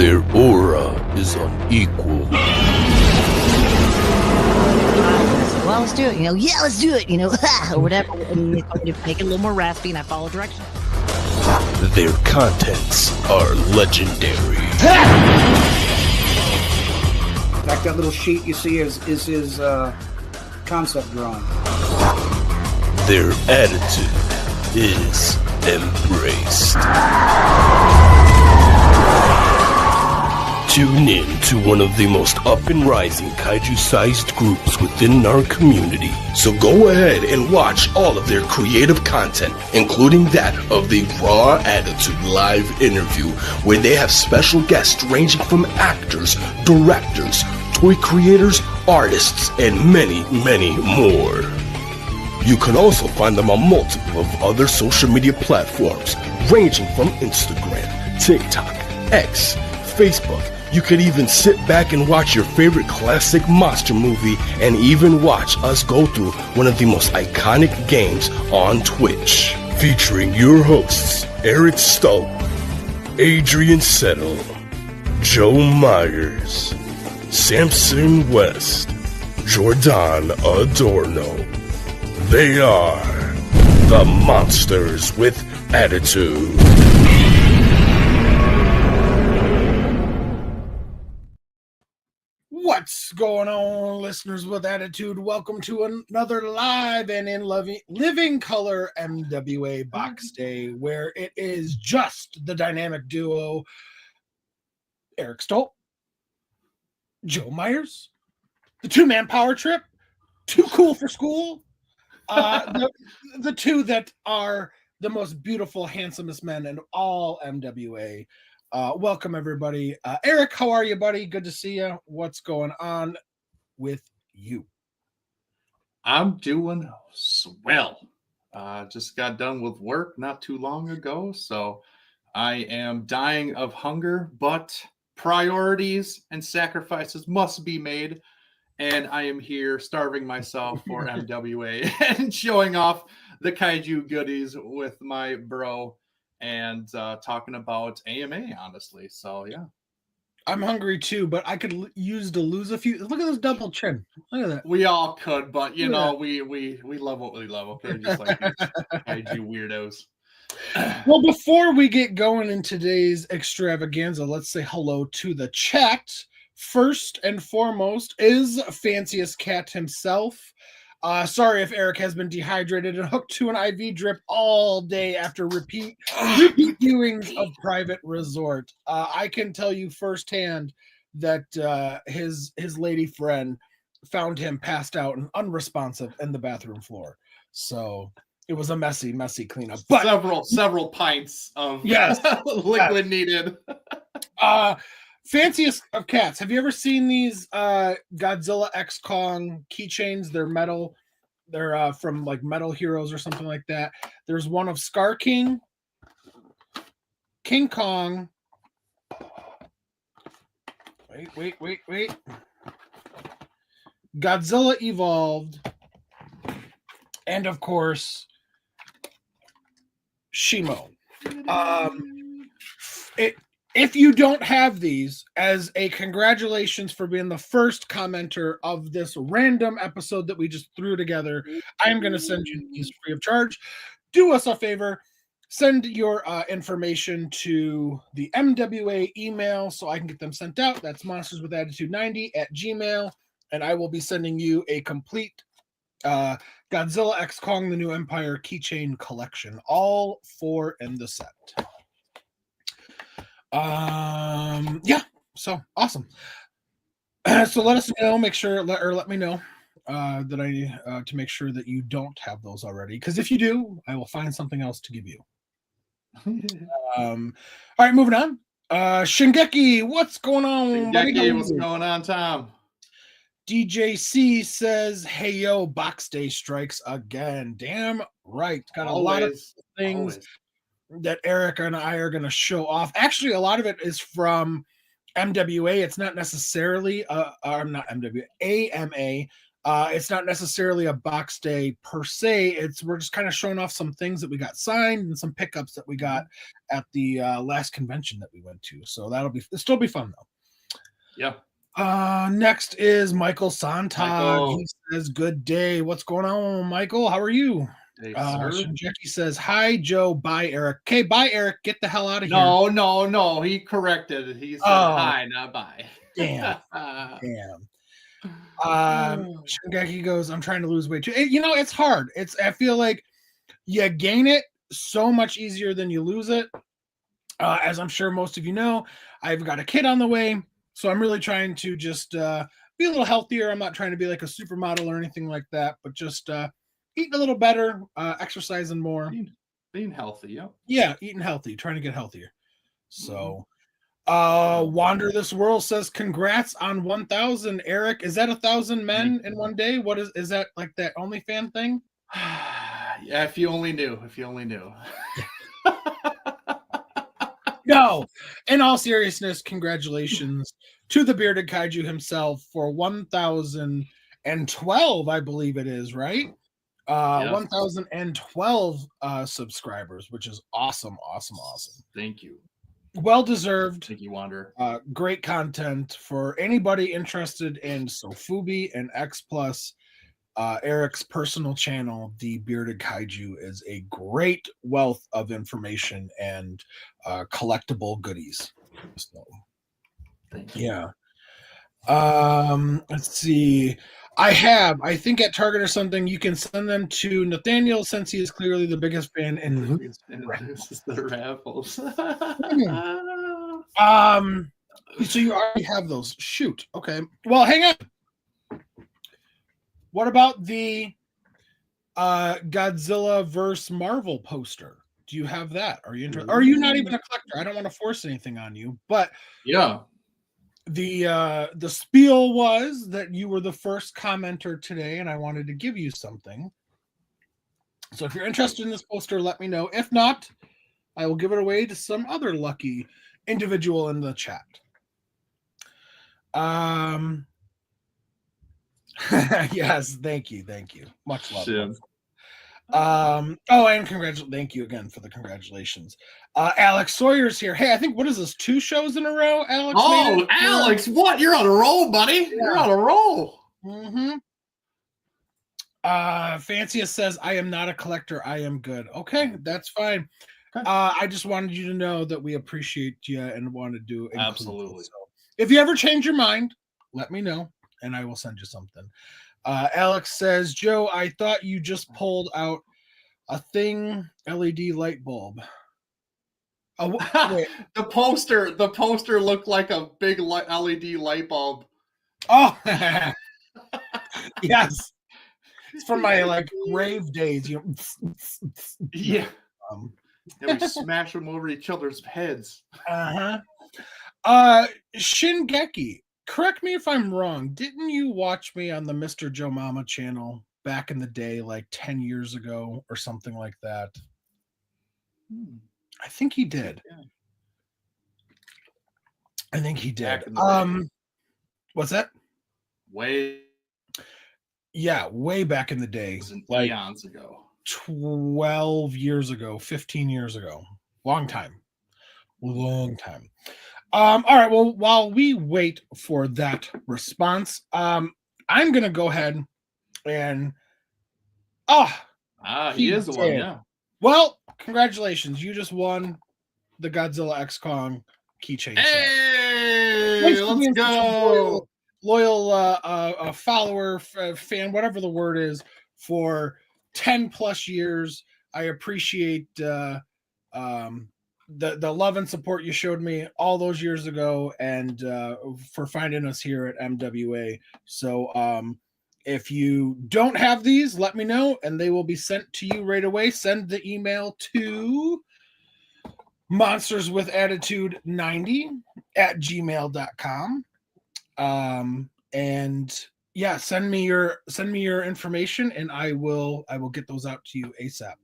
Their aura is unequal. Well, let's do it. Yeah, let's do it. Or whatever. And they told me to make it a little more raspy, and I follow directions. Their contents are legendary. In fact, that little sheet you see is his concept drawing. Their attitude is embraced. Tune in to one of the most up and rising kaiju-sized groups within our community. So go ahead and watch all of their creative content, including that of the Raw Attitude live interview, where they have special guests ranging from actors, directors, toy creators, artists, and many, many more. You can also find them on multiple of other social media platforms, ranging from Instagram, TikTok, X, Facebook. You could even sit back and watch your favorite classic monster movie and even watch us go through one of the most iconic games on Twitch. Featuring your hosts, Eric Stowe, Adrian Settle, Joe Myers, Samson West, Jordan Adorno. They are the Monsters with Attitude. What's going on, listeners with attitude? Welcome to another live and in living color MWA box day, where it is just the dynamic duo Eric Stolt, Joe Myers, the two-man power trip, too cool for school, the two that are the most beautiful, handsomest men in all MWA. Welcome, everybody. Eric, how are you, buddy? Good to see you. What's going on with you? I'm doing swell. Just got done with work not too long ago, so I am dying of hunger, but priorities and sacrifices must be made, and I am here starving myself for MWA and showing off the kaiju goodies with my bro. And talking about AMA, honestly. So, yeah. I'm hungry, too, but I could use to lose a few. Look at this double chin. Look at that. We all could, but, we love what we love, okay? Just like these kaiju weirdos. Well, before we get going in today's extravaganza, let's say hello to the chat. First and foremost is Fanciest Cat himself. Sorry if Eric has been dehydrated and hooked to an IV drip all day after repeat viewings of Private Resort. I can tell you firsthand that his lady friend found him passed out and unresponsive in the bathroom floor. So it was a messy cleanup. But several pints of liquid needed. Fanciest of cats. Have you ever seen these Godzilla X Kong keychains? They're metal. They're from like Metal Heroes or something like that. There's one of Scar King, King Kong. Wait. Godzilla Evolved. And of course, Shimo. If you don't have these, as a congratulations for being the first commenter of this random episode that we just threw together, I am going to send you these free of charge. Do us a favor, send your information to the MWA email so I can get them sent out. That's monsterswithattitude90@gmail, and I will be sending you a complete Godzilla X Kong: The New Empire keychain collection, all 4 in the set. So awesome. So let us know, let me know that I to make sure that you don't have those already, because if you do, I will find something else to give you. All right, moving on. Shingeki, what's going on? Shingeki, what's going on, Tom? DJC says, "Hey yo, box day strikes again." Damn right. Got a lot of things that Eric and I are going to show off. Actually, a lot of it is from MWA. It's not necessarily not MWA, AMA. It's not necessarily a box day per se. We're just kind of showing off some things that we got signed and some pickups that we got at the last convention that we went to. So it'll still be fun though. Yeah. Next is Michael Sontag. Michael. He says, "Good day. What's going on, Michael? How are you?" Hey, sir. Shinjeki says, "Hi, Joe. Bye, Eric." Okay, bye, Eric. Get the hell out of here. No. He corrected it. He said hi, not bye. Damn. Shingeki goes, "I'm trying to lose weight too." It's hard. I feel like you gain it so much easier than you lose it. As I'm sure most of you know, I've got a kid on the way, so I'm really trying to just be a little healthier. I'm not trying to be like a supermodel or anything like that, but just eating a little better, exercising more, being healthy. Yep. Yeah, eating healthy, trying to get healthier. So. Wander This World says, "Congrats on 1,000, Eric. Is that 1,000 men in one day? What is that, like that OnlyFans thing?" Yeah, if you only knew. No, in all seriousness, congratulations to the bearded kaiju himself for 1,012, I believe it is, right? 1,012 subscribers, which is awesome. Thank you. Well deserved. Thank you, Wander. Great content for anybody interested in Sofubi and X Plus. Eric's personal channel, The Bearded Kaiju, is a great wealth of information and collectible goodies. So, thank you. Yeah. Let's see. I think at Target or something, you can send them to Nathaniel since he is clearly the biggest fan and loses the raffles. So you already have those. Shoot. Okay. Well, hang on. What about the Godzilla vs. Marvel poster? Do you have that? Are you interested? Are you not even a collector? I don't want to force anything on you, but yeah. The spiel was that you were the first commenter today, and I wanted to give you something. So if you're interested in this poster, let me know. If not, I will give it away to some other lucky individual in the chat. Yes, thank you. Much love. Shit. And thank you again for the congratulations. Alex Sawyer's here. Hey, I think, what is this, 2 shows in a row, Alex? Oh, Alex, what? You're on a roll, buddy. Yeah. You're on a roll. Mm-hmm. Fanciest says, "I am not a collector. I am good." Okay, that's fine. Okay. I just wanted you to know that we appreciate you and want to do absolutely. So if you ever change your mind, let me know and I will send you something. Alex says, "Joe, I thought you just pulled out a thing LED light bulb." Wait. The poster looked like a big LED light bulb. Oh, yes. It's from my rave days, Yeah. And we smash them over each other's heads. Shingeki, correct me if I'm wrong. Didn't you watch me on the Mr. Joe Mama channel back in the day, like 10 years ago or something like that? I think he did. Yeah. I think he did. What's that? Way back in the day. Like eons ago. 12 years ago, 15 years ago. Long time. All right, well, while we wait for that response, I'm going to go ahead and he is the one, yeah. Well, congratulations. You just won the Godzilla X Kong keychain. Hey, let's go. Loyal follower, fan, whatever the word is, for 10 plus years. I appreciate the love and support you showed me all those years ago, and for finding us here at MWA. So if you don't have these, let me know and they will be sent to you right away. Send the email to monsterswithattitude90@gmail.com. And yeah, send me your information and I will get those out to you ASAP.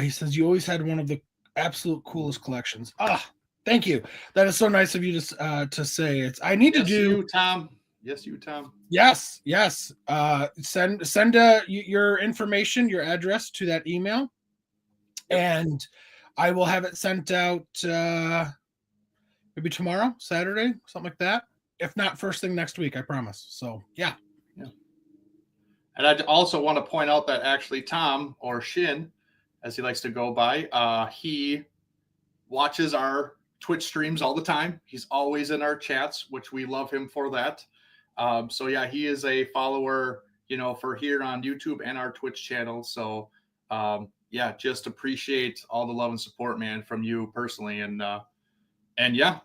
He says, "You always had one of the absolute coolest collections." Thank you. That is so nice of you to say. I need to do Tom. Yes, you, Tom. Yes. Send your information, your address to that email, and I will have it sent out maybe tomorrow, Saturday, something like that. If not, first thing next week, I promise. So yeah. And I also want to point out that actually Tom, or Shin, as he likes to go by, he watches our Twitch streams all the time. He's always in our chats, which we love him for that. So yeah, he is a follower, for here on YouTube and our Twitch channel. So yeah, just appreciate all the love and support, man, from you personally. And yeah.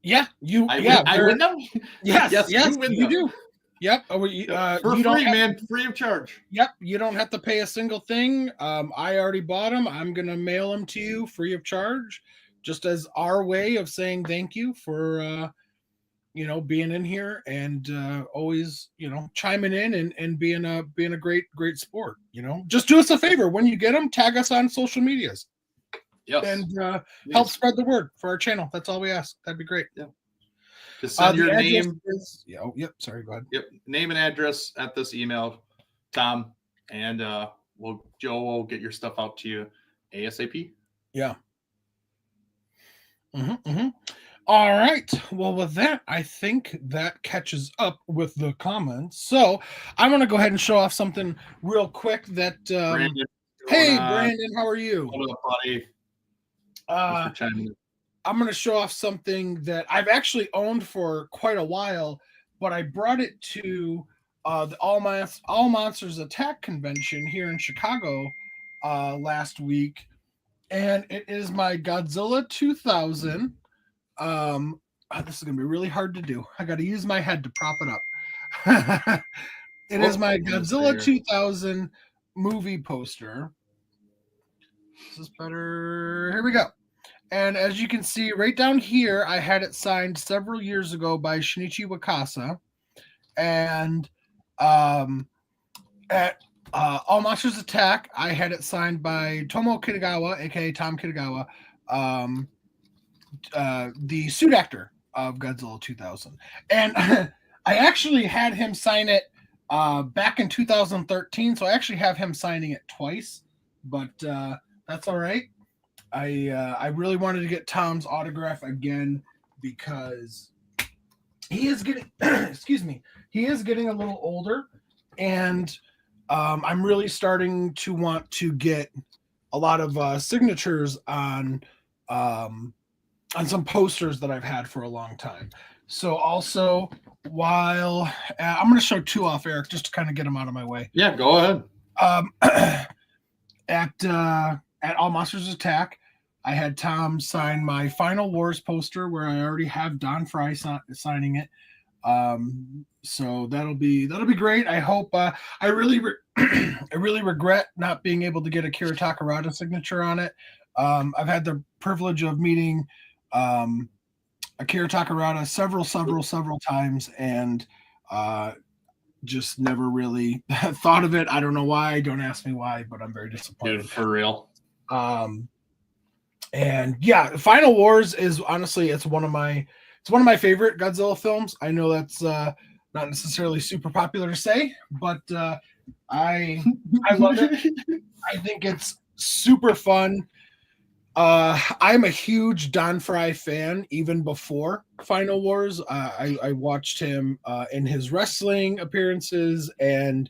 Yeah, I win them. Yes, you win you them. do. Yep. For you free, man, free of charge. Yep, you don't have to pay a single thing. I already bought them. I'm gonna mail them to you free of charge, just as our way of saying thank you for being in here and always chiming in and being a great sport. Just do us a favor when you get them, tag us on social medias. Yes. And help spread the word for our channel. That's all we ask. That'd be great. Yeah. Just send your name. Sorry, go ahead. Yep. Name and address at this email, Tom, and Joe will get your stuff out to you ASAP. Yeah. All right. Well, with that, I think that catches up with the comments. So I'm going to go ahead and show off something real quick that. Brandon, Brandon, how are you? What up, buddy? I'm going to show off something that I've actually owned for quite a while, but I brought it to the All Monsters Attack convention here in Chicago last week, and it is my Godzilla 2000. This is going to be really hard to do. I got to use my head to prop it up. It is my Godzilla 2000 movie poster. This is better. Here we go. And as you can see right down here, I had it signed several years ago by Shinichi Wakasa. And at All Monsters Attack, I had it signed by Tomo Kitagawa, aka Tom Kitagawa, the suit actor of Godzilla 2000. And I actually had him sign it back in 2013, so I actually have him signing it twice, but that's all right. I really wanted to get Tom's autograph again because he is getting he is getting a little older, and I'm really starting to want to get a lot of signatures on some posters that I've had for a long time. So also, while I'm going to show two off, Eric, just to kind of get them out of my way. Yeah, go ahead. At All Monsters Attack, I had Tom sign my Final Wars poster, where I already have Don Fry signing it. So that'll be great. I hope. I really regret not being able to get a Kira Takarada signature on it. I've had the privilege of meeting Akira Takarada several times, and just never really thought of it. I don't know why. Don't ask me why, but I'm very disappointed. Dude, for real. And yeah, Final Wars is honestly it's one of my favorite Godzilla films. I know that's not necessarily super popular to say, but I love it. I think it's super fun. I'm a huge Don Fry fan even before Final Wars. I watched him in his wrestling appearances and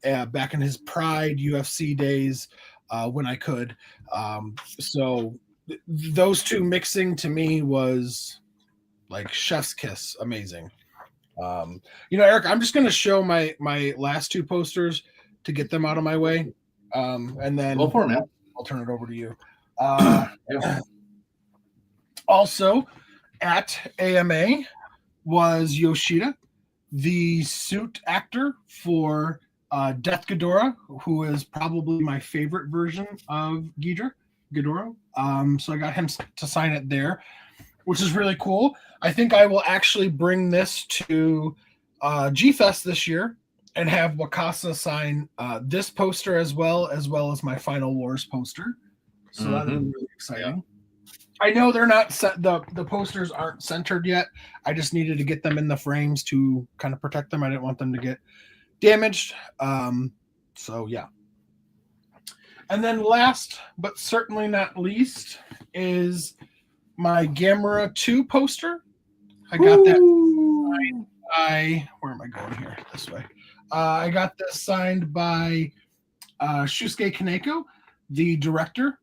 back in his Pride UFC days when I could. So those two mixing to me was like chef's kiss, amazing. Eric, I'm just going to show my last two posters to get them out of my way, and then go for it, man. I'll turn it over to you. Also at AMA was Yoshida, the suit actor for Death Ghidorah, who is probably my favorite version of Ghidorah. So I got him to sign it there, which is really cool. I think I will actually bring this to G-Fest this year and have Wakasa sign this poster as well as my Final Wars poster. So that'll be really exciting. I know they're not set. The posters aren't centered yet. I just needed to get them in the frames to kind of protect them. I didn't want them to get damaged. So yeah. And then last but certainly not least is my Gamera 2 poster. I got that signed by, where am I going here? This way. I got this signed by Shusuke Kaneko, the director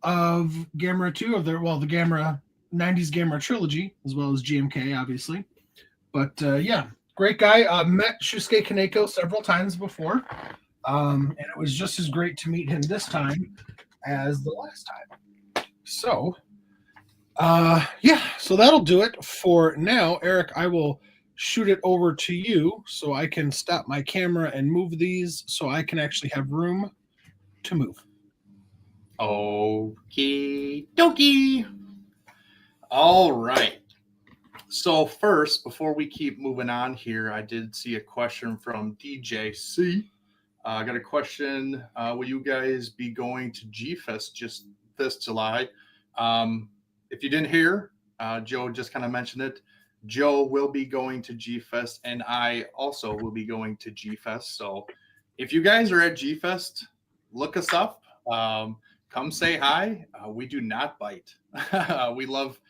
of Gamera 2, of the Gamera 90s Gamera trilogy, as well as GMK, obviously. But yeah, great guy. Met Shusuke Kaneko several times before. And it was just as great to meet him this time as the last time. So, yeah, so that'll do it for now. Eric, I will shoot it over to you so I can stop my camera and move these so I can actually have room to move. Okie dokie. All right. So first, before we keep moving on here, I did see a question from DJ C. I got a question. Will you guys be going to G-Fest just this July? If you didn't hear, Joe just kind of mentioned it. Joe will be going to G-Fest, and I also will be going to G-Fest. So if you guys are at G-Fest, look us up. Come say hi. We do not bite. We love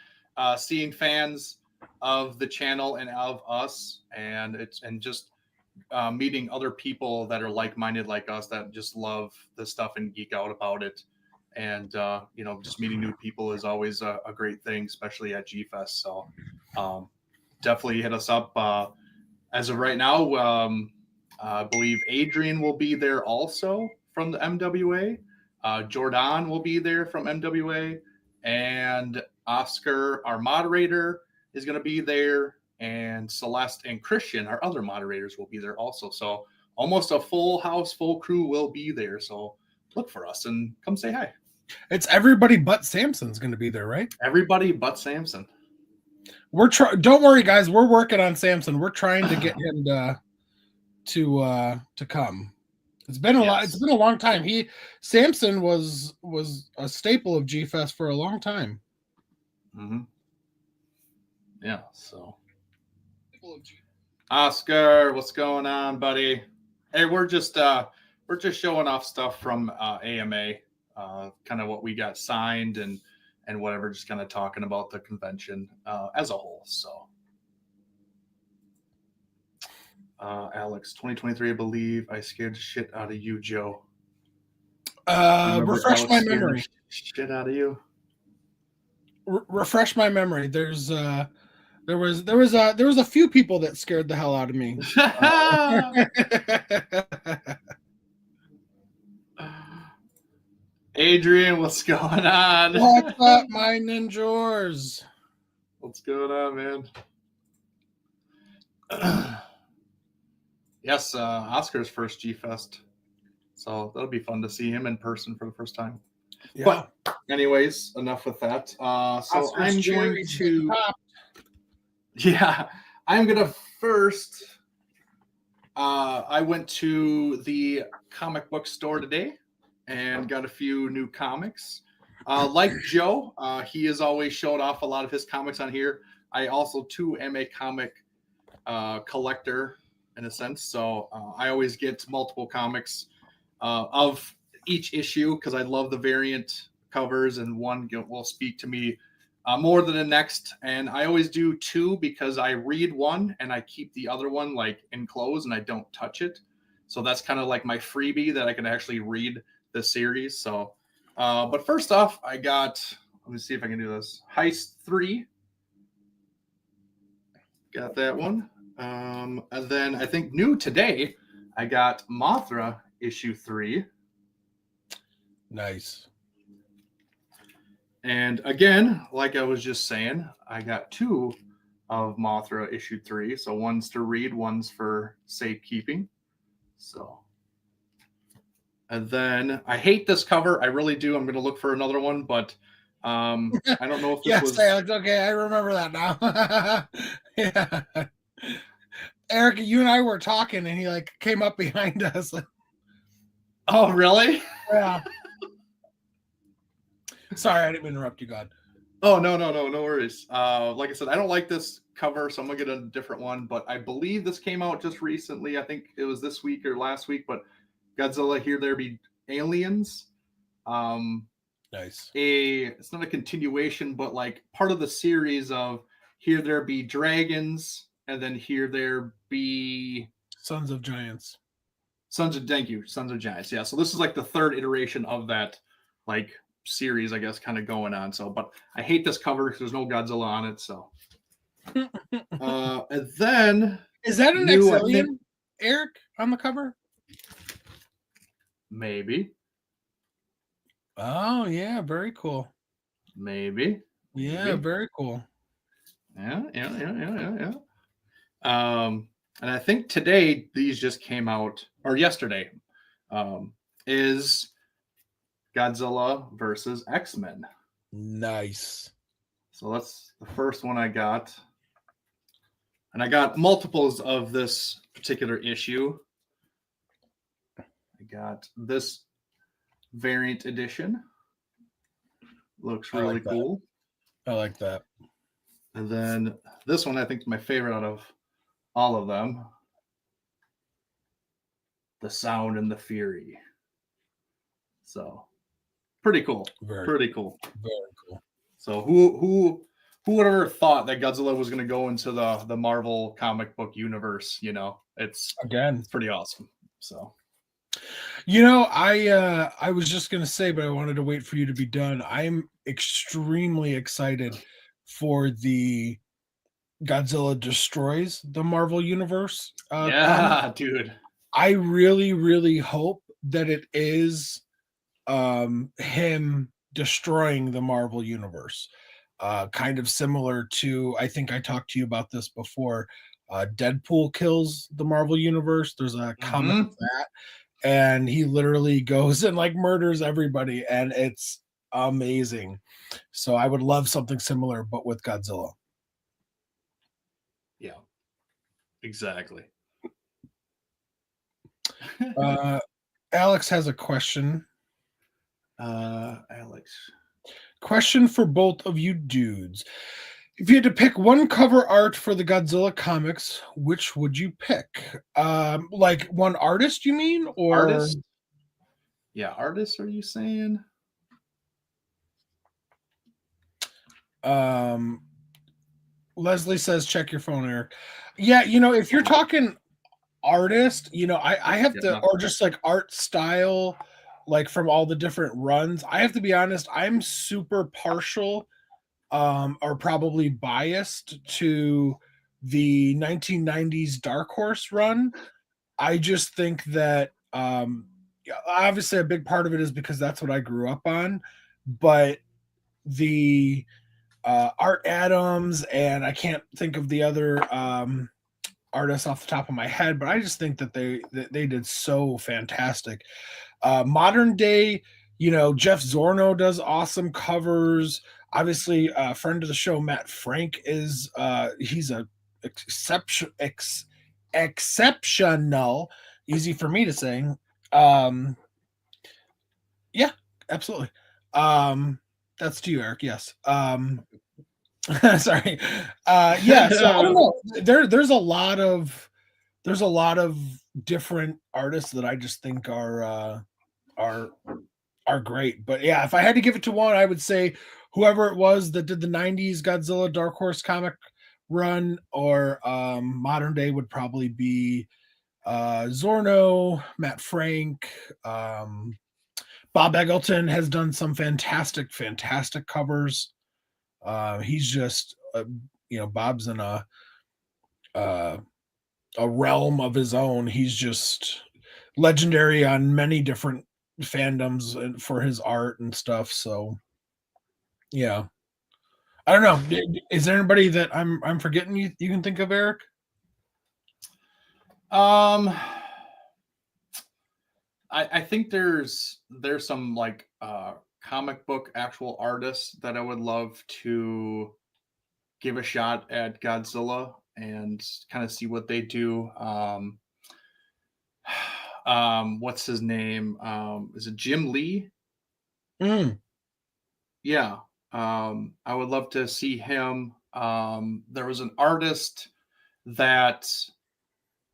seeing fans of the channel and of us, and just meeting other people that are like-minded like us that just love this stuff and geek out about it. And just meeting new people is always a great thing, especially at G-Fest. So definitely hit us up. As of right now, I believe Adrian will be there also from the MWA. Jordan will be there from MWA, and Oscar, our moderator, is going to be there, and Celeste and Christian, our other moderators, will be there also. So almost a full house, full crew will be there. So look for us and come say hi. It's everybody but Samson's going to be there, right? Everybody but Samson. Don't worry, guys. We're working on Samson. We're trying to get him to come. It's been a lot. It's been a long time. Samson was a staple of G-Fest for a long time. Mm-hmm. Yeah. So, Oscar, what's going on, buddy? Hey, we're just showing off stuff from AMA, kind of what we got signed and whatever. Just kind of talking about the convention as a whole. So. Alex, 2023, I believe I scared the shit out of you, Joe. Refresh my memory. Shit out of you. Refresh my memory. There was a few people that scared the hell out of me. Adrian, what's going on? What's up, my ninjas? What's going on, man? Yes, Oscar's first G-Fest. So that'll be fun to see him in person for the first time. Yeah. But anyways, enough with that. So Oscar's I'm going to... Yeah, I'm going to first... I went to the comic book store today and got a few new comics. Like Joe, he has always showed off a lot of his comics on here. I also, too, am a comic collector in a sense. So I always get multiple comics of each issue because I love the variant covers, and one will speak to me more than the next. And I always do two because I read one and I keep the other one like enclosed and I don't touch it. So that's kind of like my freebie that I can actually read the series. So, but first off, I got, let me see if I can do this. Heist 3. Got that one. And then I think new today, I got Mothra issue 3. Nice. And again, like I was just saying, I got 2 of Mothra issue 3. So one's to read, one's for safekeeping. So, and then I hate this cover. I really do. I'm going to look for another one, but I don't know if this was. Alex, okay, I remember that now. Yeah. Eric, you and I were talking, and he like came up behind us. Oh, really? Yeah. Sorry, I didn't interrupt you, God. Oh, no worries. Like I said, I don't like this cover, so I'm gonna get a different one. But I believe this came out just recently. I think it was this week or last week. But Godzilla, Here There Be Aliens. Nice. It's not a continuation, but like part of the series of Here There Be Dragons, and then Here There Be Sons of Giants. Sons of Giants. Yeah. So this is like the third iteration of that like series, I guess, kind of going on. So, but I hate this cover because there's no Godzilla on it. So, and then Is that an Exilian, Eric, on the cover? Maybe. Oh yeah, very cool. Maybe. Yeah, very cool. Yeah. And I think today these just came out, or yesterday, is Godzilla versus X-Men. Nice. So that's the first one I got. And I got multiples of this particular issue. I got this variant edition. Looks really cool. I like that. And then this one I think is my favorite out of all of them. The Sound and the Fury. So pretty cool. Pretty cool. Very cool. So who would have ever thought that Godzilla was going to go into the Marvel comic book universe? You know, it's pretty awesome. So, you know, I was just going to say, but I wanted to wait for you to be done. I'm extremely excited for the Godzilla Destroys the Marvel Universe. Yeah, dude. I really, really hope that it is him destroying the Marvel Universe. Kind of similar to, I think I talked to you about this before. Deadpool kills the Marvel Universe. There's a comic of that, and he literally goes and like murders everybody, and it's amazing. So I would love something similar, but with Godzilla. Yeah, exactly. Alex has a question. Alex. Question for both of you dudes. If you had to pick one cover art for the Godzilla comics, which would you pick? Like one artist, you mean? Or artist? Yeah, artist, are you saying? Leslie says, check your phone, Eric. Yeah, you know, if you're talking artist, you know, I have to, or just like art style, like from all the different runs, I have to be honest, I'm super partial or probably biased to the 1990s Dark Horse run. I just think that obviously a big part of it is because that's what I grew up on, but the Art Adams, and I can't think of the other artists off the top of my head, but I just think that they did so fantastic. Modern day, you know, Jeff Zorno does awesome covers. Obviously, a friend of the show, Matt Frank, is he's a exceptional. Easy for me to say. Yeah, absolutely. That's to you, Eric. Yes. Sorry. Yeah. So I don't know. There's a lot of different artists that I just think are great. But yeah, if I had to give it to one, I would say whoever it was that did the 90s Godzilla Dark Horse comic run, or modern day would probably be Zorno, Matt Frank. Bob Eggleton has done some fantastic covers. He's just you know, Bob's in a realm of his own. He's just legendary on many different fandoms for his art and stuff. So yeah, I don't know. Is there anybody that I'm forgetting you can think of, Eric? I think there's some like comic book actual artists that I would love to give a shot at Godzilla and kind of see what they do. What's his name? Is it Jim Lee? Yeah. I would love to see him. There was an artist that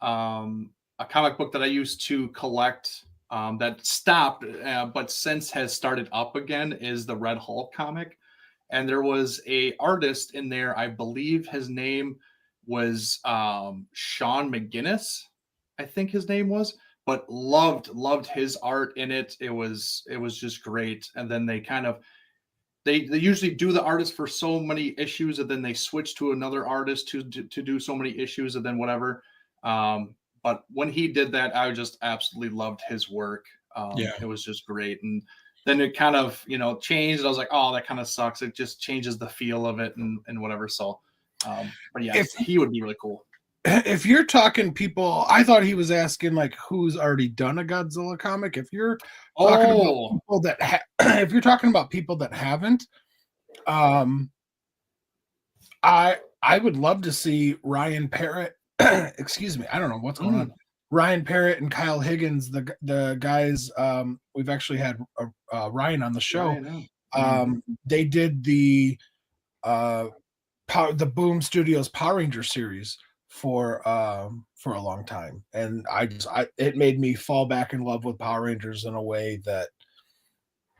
a comic book that I used to collect that stopped, but since has started up again is the Red Hulk comic. And there was a artist in there, I believe his name was Sean McGinnis, I think his name was, but loved his art in it. It was just great. And then they kind of they usually do the artist for so many issues, and then they switch to another artist to do so many issues, and then whatever. But when he did that, I just absolutely loved his work. Yeah. It was just great. And then it kind of, changed. I was like, oh, that kind of sucks. It just changes the feel of it and whatever. So, but yeah, he would be really cool. If you're talking people, I thought he was asking like who's already done a Godzilla comic. If you're talking about people that if you're talking about people that haven't, I would love to see Ryan Parrott. Excuse me, I don't know what's going on. Ryan Parrott and Kyle Higgins, the guys. We've actually had Ryan on the show. They did the Boom Studios Power Ranger series for a long time, and it made me fall back in love with Power Rangers in a way that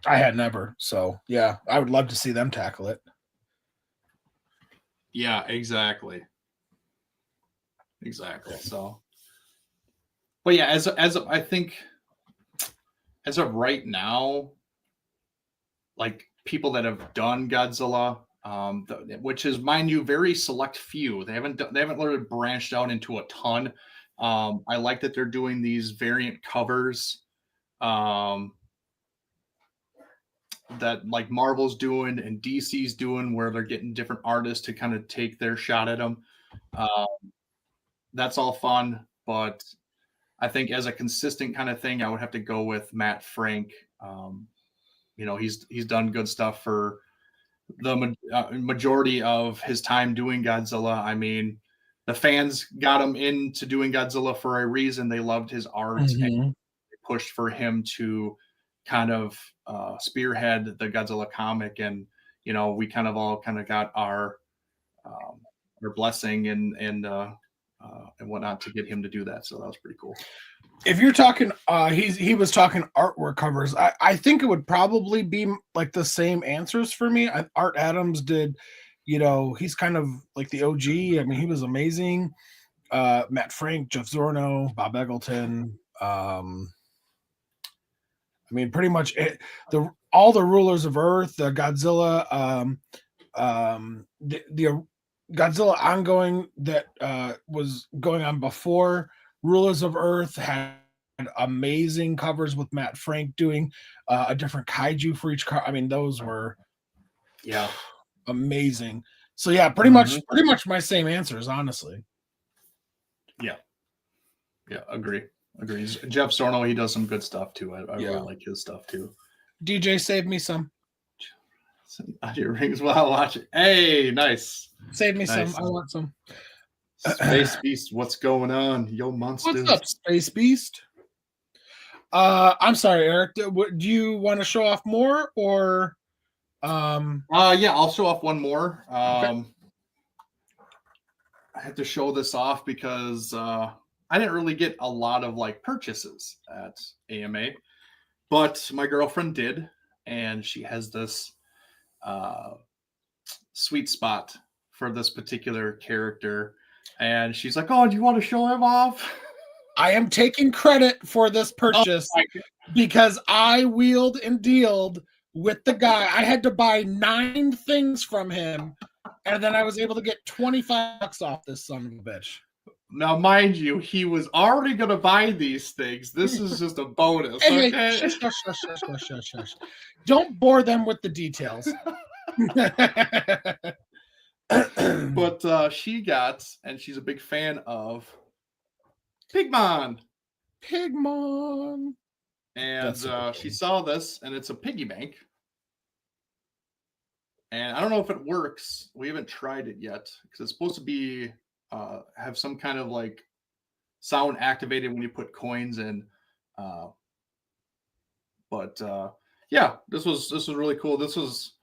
I had never. So yeah, I would love to see them tackle it. Yeah, exactly. So, but yeah, as I think, as of right now, like people that have done Godzilla, which is, mind you, very select few. They haven't really branched out into a ton. I like that they're doing these variant covers that like Marvel's doing and DC's doing, where they're getting different artists to kind of take their shot at them. That's all fun, but I think as a consistent kind of thing, I would have to go with Matt Frank. He's done good stuff for the majority of his time doing Godzilla. I mean, the fans got him into doing Godzilla for a reason. They loved his art and they pushed for him to kind of spearhead the Godzilla comic. And, we kind of all got our blessing and whatnot to get him to do that. So that was pretty cool. If you're talking, he was talking artwork covers. I think it would probably be like the same answers for me. Art Adams did, he's kind of like the OG. I mean, he was amazing. Matt Frank, Jeff Zorno, Bob Eggleton. I mean, pretty much all the rulers of Earth, the Godzilla, the Godzilla ongoing that was going on before Rulers of Earth had amazing covers with Matt Frank doing a different kaiju for each car. I mean, those were amazing. So yeah, pretty much my same answers, honestly. Yeah, agree. Jeff Zorno, he does some good stuff too. I really like his stuff too. DJ, save me some. Audio rings while watching. Hey, nice. Save me some. I want some. Space Beast, what's going on? Yo, monsters. What's up, Space Beast? I'm sorry, Eric. Do you want to show off more or? Yeah, I'll show off one more. Okay. I had to show this off because I didn't really get a lot of purchases at AMA, but my girlfriend did, and she has this sweet spot for this particular character. And she's like, oh, do you want to show him off? I am taking credit for this purchase because I wheeled and dealed with the guy. I had to buy 9 things from him, and then I was able to get $25 off this son of a bitch. Now, mind you, he was already going to buy these things. This is just a bonus. Hey, okay? Shush. Don't bore them with the details. But she got, and she's a big fan of Pigmon. And she saw this, and it's a piggy bank. And I don't know if it works. We haven't tried it yet because it's supposed to be have some kind of sound activated when you put coins in. But yeah, this was really cool. This was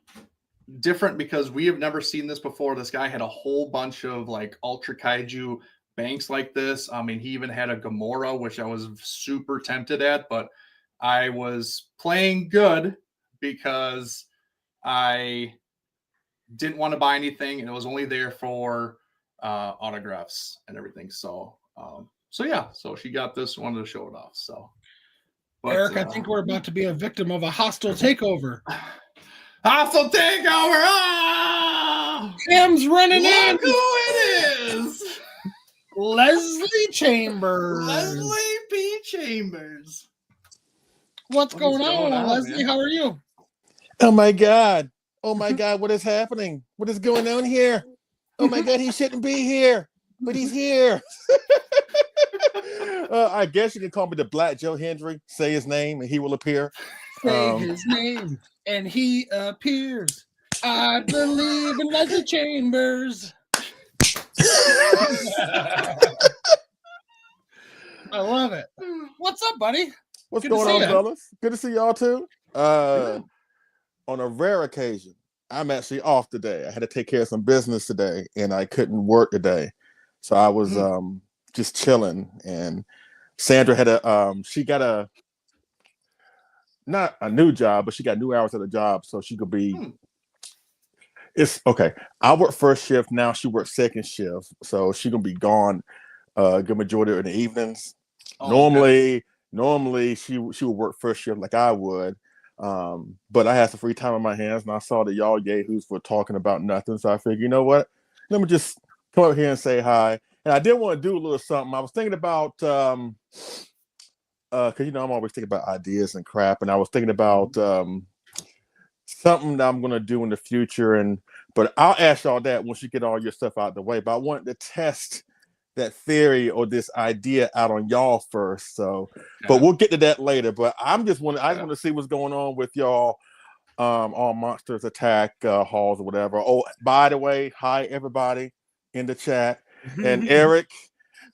different because we have never seen this before. This guy had a whole bunch of like Ultra Kaiju banks like this. I mean, he even had a Gamora, which I was super tempted at, but I was playing good because I didn't want to buy anything, and it was only there for autographs and everything. So yeah, so she got this, wanted to show it off. So, but, Eric, I think we're about to be a victim of a hostile takeover. Hostile takeover! Oh! Cam's running Look in. who it is! Leslie Chambers. Leslie P. Chambers. What's going on, Leslie? man? How are you? Oh my God. Oh my God, what is happening? What is going on here? Oh my God, he shouldn't be here, but he's here. I guess you can call me the Black Joe Hendry. Say his name and he will appear. Say his name and he appears. I believe in Leslie Chambers. I love it. What's up, buddy? What's Good to going see on, ya. fellas? Good to see y'all too. On a rare occasion, I'm actually off today. I had to take care of some business today and I couldn't work today. So I was just chilling, and Sandra had she got not a new job, but she got new hours at the job, so she could be it's okay. I work first shift now, she works second shift, so she gonna be gone good majority of the evenings. Normally she would work first shift like I would. But I had some free time on my hands and I saw that y'all yahoos were talking about nothing. So I figured, you know what? Let me just come up here and say hi. And I did want to do a little something. I was thinking about because I'm always thinking about ideas and crap. And I was thinking about something that I'm gonna do in the future. But I'll ask y'all that once you get all your stuff out of the way. But I wanted to test that theory or this idea out on y'all first. So but we'll get to that later. But I just want to see what's going on with y'all on Monsters Attack halls or whatever. Oh, by the way, hi everybody in the chat. And Eric,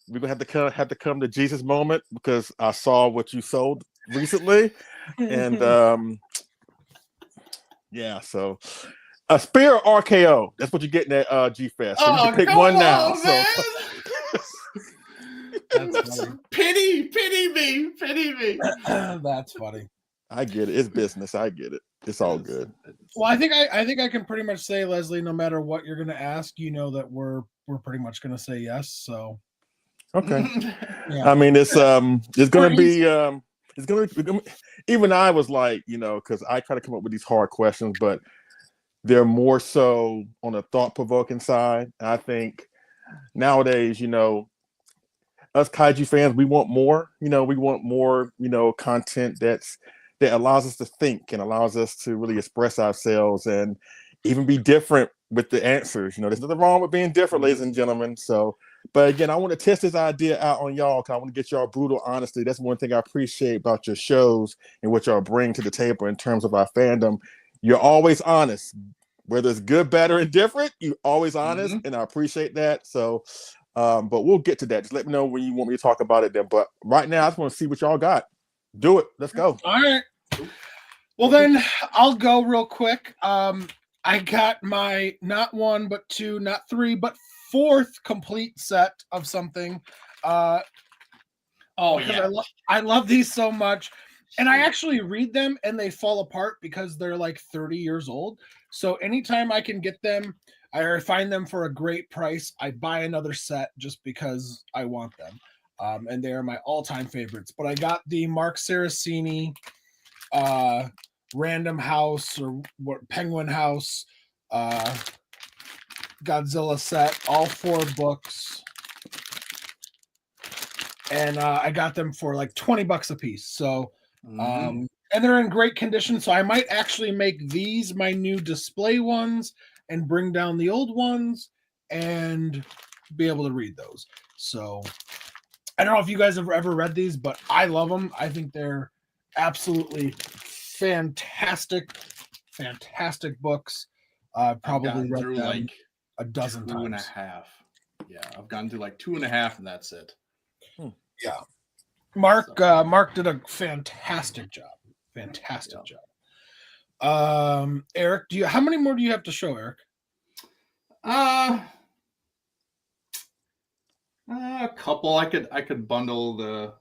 we're gonna have to come to Jesus moment because I saw what you sold recently. And yeah, so a spear or RKO. That's what you're getting at G Fest. So you can pick one now. Man. That's Pity me. That's funny. I get it. It's business. I get it. It's all good. Well, I think I can pretty much say, Leslie, no matter what you're gonna ask, you know that we're pretty much gonna say yes. So okay. Yeah. I mean, it's gonna be even I was like, because I try to come up with these hard questions, but they're more so on the thought-provoking side. And I think nowadays, us kaiju fans, we want more. We want more, content that allows us to think and allows us to really express ourselves and even be different with the answers. There's nothing wrong with being different, ladies and gentlemen. So, but again, I want to test this idea out on y'all because I want to get y'all brutal honesty. That's one thing I appreciate about your shows and what y'all bring to the table in terms of our fandom. You're always honest, whether it's good, better, and different. You're always honest, and I appreciate that. So, but we'll get to that. Just let me know when you want me to talk about it then. But right now, I just want to see what y'all got. Do it. Let's go. All right. Well, then I'll go real quick. I got my not one, but two, not three, but fourth complete set of something. I love these so much. And I actually read them and they fall apart because they're like 30 years old. So anytime I can get them, I find them for a great price, I buy another set just because I want them. And they are my all-time favorites. But I got the Mark Saraceni Random House or Penguin House Godzilla set, all 4 books. And I got them for like $20 a piece. So and they're in great condition. So I might actually make these my new display ones and bring down the old ones and be able to read those. So I don't know if you guys have ever read these, but I love them. I think they're absolutely fantastic books. Probably read them like a dozen times. 2.5. Yeah, I've gotten through like 2.5 and that's it. Yeah. Mark did a fantastic job. Eric, how many more do you have to show, Eric? A couple. I could bundle the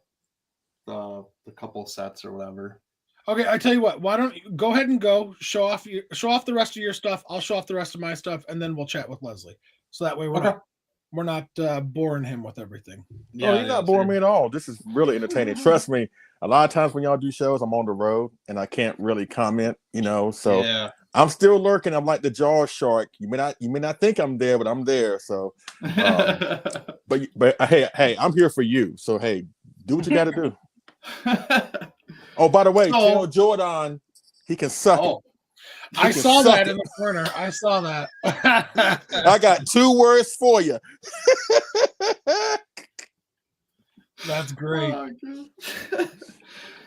couple sets or whatever. Okay, I tell you what. Why don't you go ahead and show off the rest of your stuff. I'll show off the rest of my stuff, and then we'll chat with Leslie. So that way we're not boring him with everything. Yeah, you're not boring me at all. This is really entertaining. Trust me. A lot of times when y'all do shows, I'm on the road and I can't really comment. So yeah. I'm still lurking. I'm like the jaw shark. You may not think I'm there, but I'm there. So, but hey, I'm here for you. So hey, do what you got to do. Oh, by the way, tell Jordan he can suck it. I saw that in the corner. I saw that. I got 2 words for you. That's great.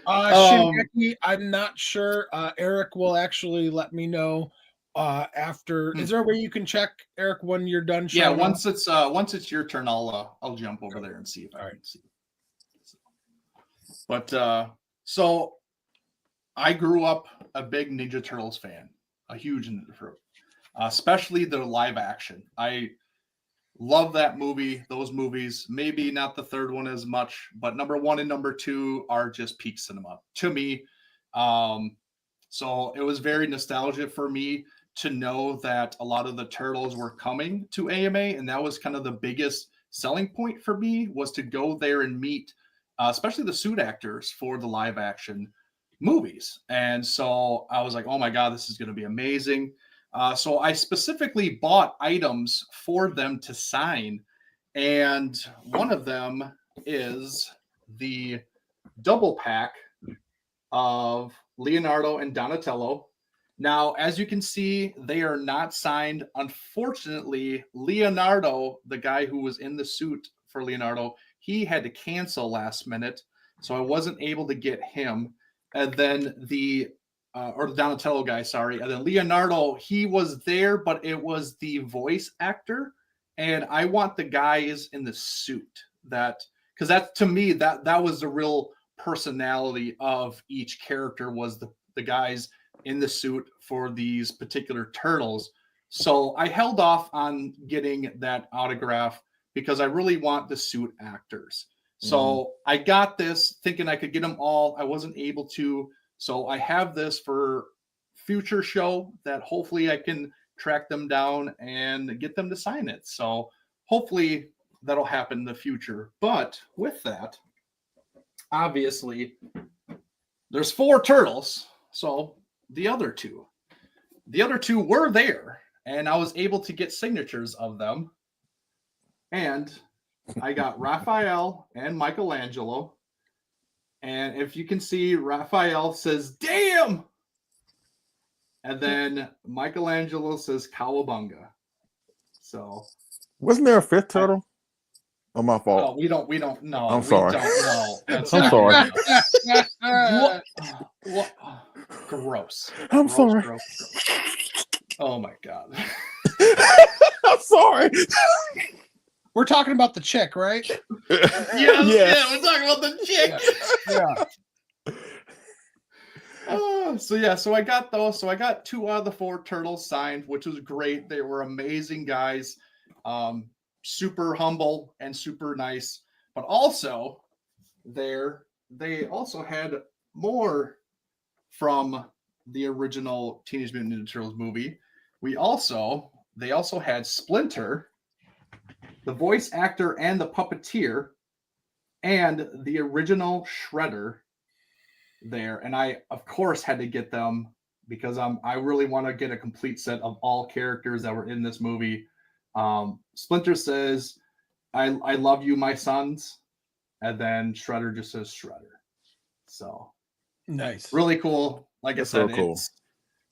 Shingeki, I'm not sure. Eric will actually let me know after. Is there a way you can check, Eric, when you're done? Yeah, once it's your turn, I'll jump over there and see if I can see. But so I grew up a big Ninja Turtles fan, a huge Ninja Turtles, especially the live action. I love that movie, those movies. Maybe not the third one as much, but number 1 and number 2 are just peak cinema to me. So it was very nostalgic for me to know that a lot of the Turtles were coming to AMA, and that was kind of the biggest selling point for me, was to go there and meet especially the suit actors for the live action movies. And so I was like, oh my God, this is going to be amazing. So I specifically bought items for them to sign. And one of them is the double pack of Leonardo and Donatello. Now, as you can see, they are not signed. Unfortunately, Leonardo, the guy who was in the suit for Leonardo, he had to cancel last minute. So I wasn't able to get him. And then the Donatello guy, sorry. And then Leonardo, he was there, but it was the voice actor. And I want the guys in the suit because that to me, that was the real personality of each character, was the guys in the suit for these particular turtles. So I held off on getting that autograph because I really want the suit actors. So I got this thinking I could get them all. I wasn't able to. So I have this for future show that hopefully I can track them down and get them to sign it. So hopefully that'll happen in the future. But with that, obviously, there's 4 turtles. So the other two were there, and I was able to get signatures of them. And I got Raphael and Michelangelo. And if you can see, Raphael says, damn! And then Michelangelo says, cowabunga. So. Wasn't there a 5th turtle? Oh, my fault. Oh, we don't know. I'm sorry. I'm sorry. What? Gross. I'm sorry. Gross. Oh, my God. I'm sorry. We're talking about the chick, right? Yeah, we're talking about the chick. Yeah. So I got those. So I got 2 out of the 4 turtles signed, which was great. They were amazing guys, super humble and super nice. But also, they also had more from the original Teenage Mutant Ninja Turtles movie. They also had Splinter, the voice actor and the puppeteer, and the original Shredder there. And I, of course, had to get them because I really want to get a complete set of all characters that were in this movie. Splinter says, I love you, my sons. And then Shredder just says Shredder. So nice. Really cool. Like I said, so cool. It's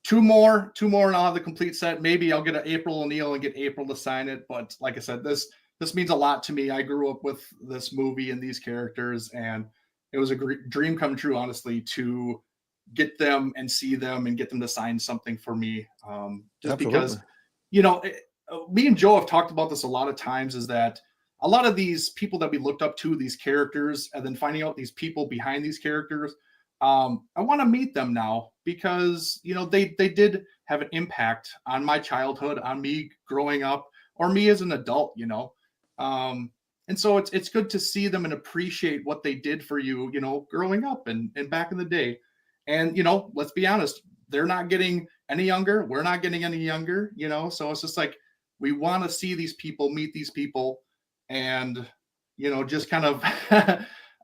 2 more, and I'll have the complete set. Maybe I'll get an April O'Neil and get April to sign it. But like I said, this means a lot to me. I grew up with this movie and these characters, and it was a dream come true, honestly, to get them and see them and get them to sign something for me. Just Absolutely. because, me and Joe have talked about this a lot of times, is that a lot of these people that we looked up to, these characters, and then finding out these people behind these characters I want to meet them now because, you know, they did have an impact on my childhood, on me growing up, or me as an adult, you know. And so it's good to see them and appreciate what they did for you, you know, growing up and back in the day. And, you know, let's be honest, they're not getting any younger. We're not getting any younger, you know. So it's just like we want to see these people, meet these people, and, you know, just kind of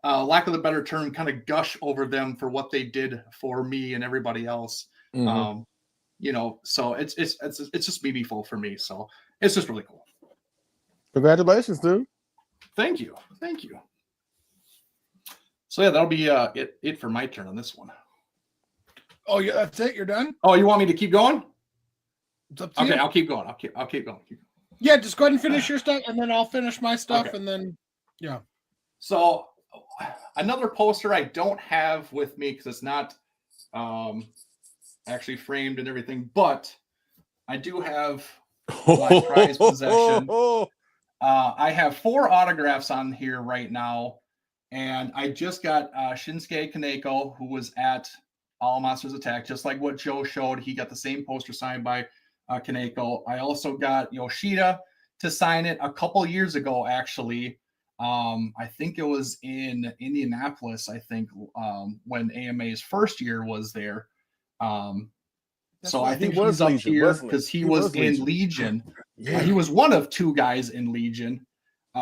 lack of the better term, kind of gush over them for what they did for me and everybody else. Mhm. You know, so it's just meaningful for me. So it's just really cool. Congratulations, dude. Thank you. So yeah, that'll be it for my turn on this one. Oh yeah, that's it. You're done. Oh, you want me to keep going? It's up to you. Okay, I'll keep going. I'll keep going. Yeah, just go ahead and finish your stuff, and then I'll finish my stuff, Okay. and then yeah. So another poster I don't have with me because it's not actually framed and everything, but I do have my prized possession. I have 4 autographs on here right now, and I just got Shinsuke Kaneko, who was at All Monsters Attack, just like what Joe showed. He got the same poster signed by Kaneko. I also got Yoshida to sign it a couple years ago, actually. I think it was in Indianapolis, I think, when AMA's first year was there. So I think he's up here because he was in Legion. Yeah. He was one of 2 guys in Legion.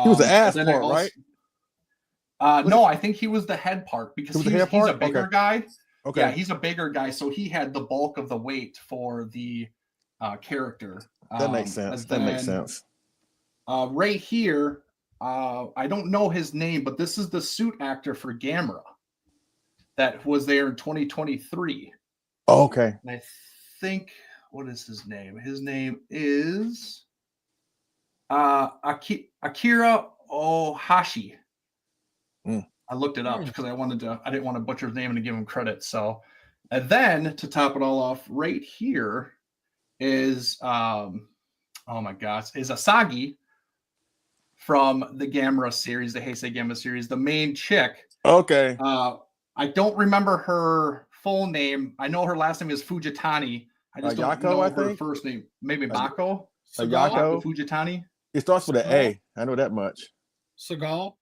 He was the ass part, right? No, I think he was the head part because he's a bigger guy. Okay. Yeah, he's a bigger guy, so he had the bulk of the weight for the character. That makes sense. Right here, I don't know his name, but this is the suit actor for Gamera that was there in 2023. Oh, okay. And I think, what is his name? His name is Akira Ohashi. I looked it up because I didn't want to butcher his name and to give him credit. So, and then to top it all off, right here is oh my gosh, is Asagi from the Gamera series, the Heisei Gamera series, the main chick. Okay. I don't remember her full name. I know her last name is Fujitani. I just don't know her first name. Maybe Mako. Mako Fujitani. It starts with an A. I know that much. Seagal.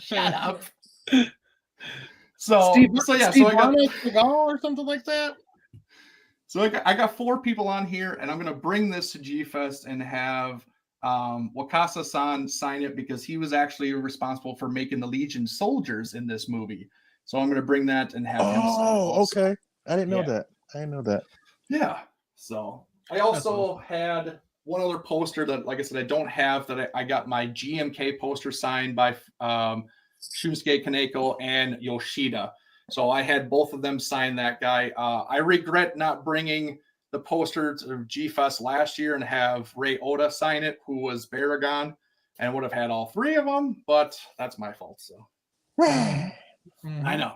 Shut up. So I got Seagal or something like that. So I got 4 people on here, and I'm gonna bring this to G-Fest and have Wakasa-san sign it because he was actually responsible for making the Legion soldiers in this movie. So I'm gonna bring that and have him sign it also. Okay. I didn't know that. Yeah. So I also had one other poster that, like I said, I don't have, that I got my GMK poster signed by Shunsuke Kaneko and Yoshida. So I had both of them sign that guy. I regret not bringing the poster to G-Fest last year and have Ray Oda sign it, who was Baragon, and would have had all 3 of them, but that's my fault. So I know.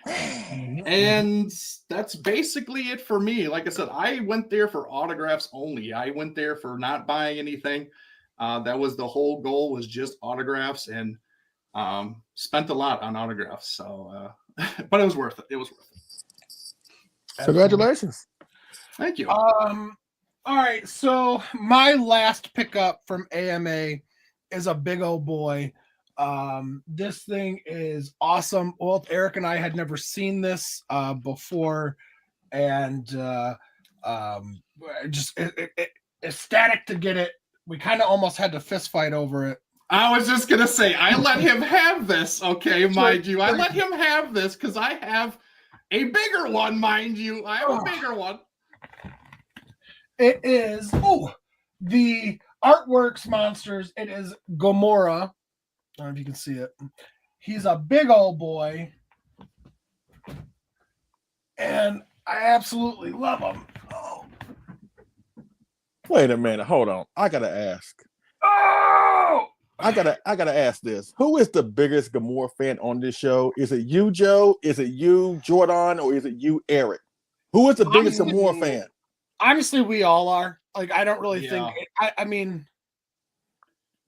And that's basically it for me. Like I said, I went there for autographs only. I went there for not buying anything. That was the whole goal, was just autographs, and spent a lot on autographs. So, but it was worth it. It was worth it. Congratulations. Thank you. All right. So my last pickup from AMA is a big old boy. This thing is awesome. Well, Eric and I had never seen this before, and just ecstatic to get it. We kind of almost had to fist fight over it. I was just gonna say, I let him have this. Okay, mind you, I let him have this because I have a bigger one, mind you. I have a bigger one. It is the Artworks Monsters. It is Gomorrah. I don't know if you can see it. He's a big old boy, and I absolutely love him. Oh. Wait a minute, hold on. I gotta ask. Oh! I gotta ask this. Who is the biggest Gamora fan on this show? Is it you, Joe? Is it you, Jordan, or is it you, Eric? Who is the biggest Gamora fan? Honestly, we all are. Like, I don't really think. I mean,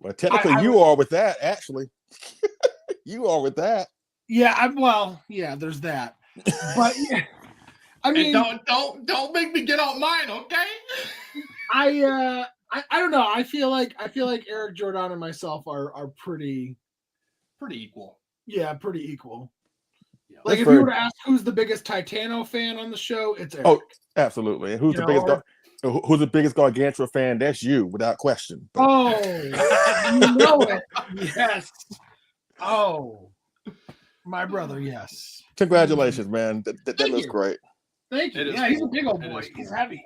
well, technically, you are with that, actually. You are with that. Yeah, yeah, there's that. But yeah, I mean, don't make me get out mine, okay? I don't know. I feel like Eric Jordan and myself are pretty equal. Yeah, pretty equal. Yeah. Like That's if you were to ask who's the biggest Titano fan on the show, it's Eric. Oh, absolutely. And who's the biggest Gargantua fan? That's you, without question. But... Oh, you know it. Yes. Oh, my brother. Yes. Congratulations, man. That looks great. Thank you. Yeah, he's a big old boy. He's heavy.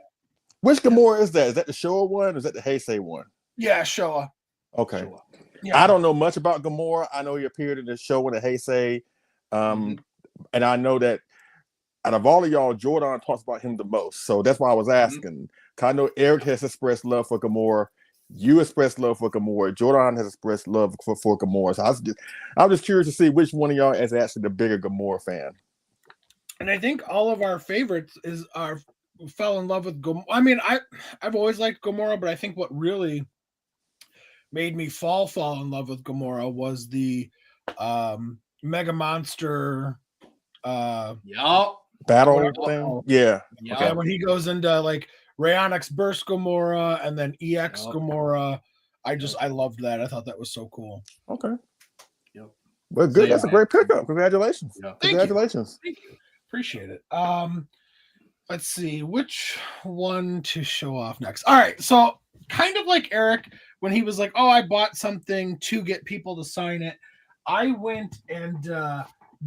Which Gamora is that? Is that the Showa one or is that the Heisei one? Yeah, Showa. Okay. Showa. Yeah. I don't know much about Gamora. I know he appeared in the show in the Heisei. And I know that out of all of y'all, Jordan talks about him the most. So that's why I was asking. I know Eric has expressed love for Gamora. You expressed love for Gamora. Jordan has expressed love for Gamora. So I was just curious to see which one of y'all is actually the bigger Gamora fan. And I think all of our favorites fell in love with Gamora. I mean, I've always liked Gamora, but I think what really made me fall in love with Gamora was the Mega Monster battle thing. Yeah. Okay. When he goes into like Rayonix Burst Gamora and then EX Gamora, I loved that. I thought that was so cool. Okay. Yep. Well, good. That's a great pickup. Congratulations. Yeah. Congratulations. Thank you. Appreciate it. Let's see which one to show off next. All right. So kind of like Eric, when he was like, "Oh, I bought something to get people to sign it," I went and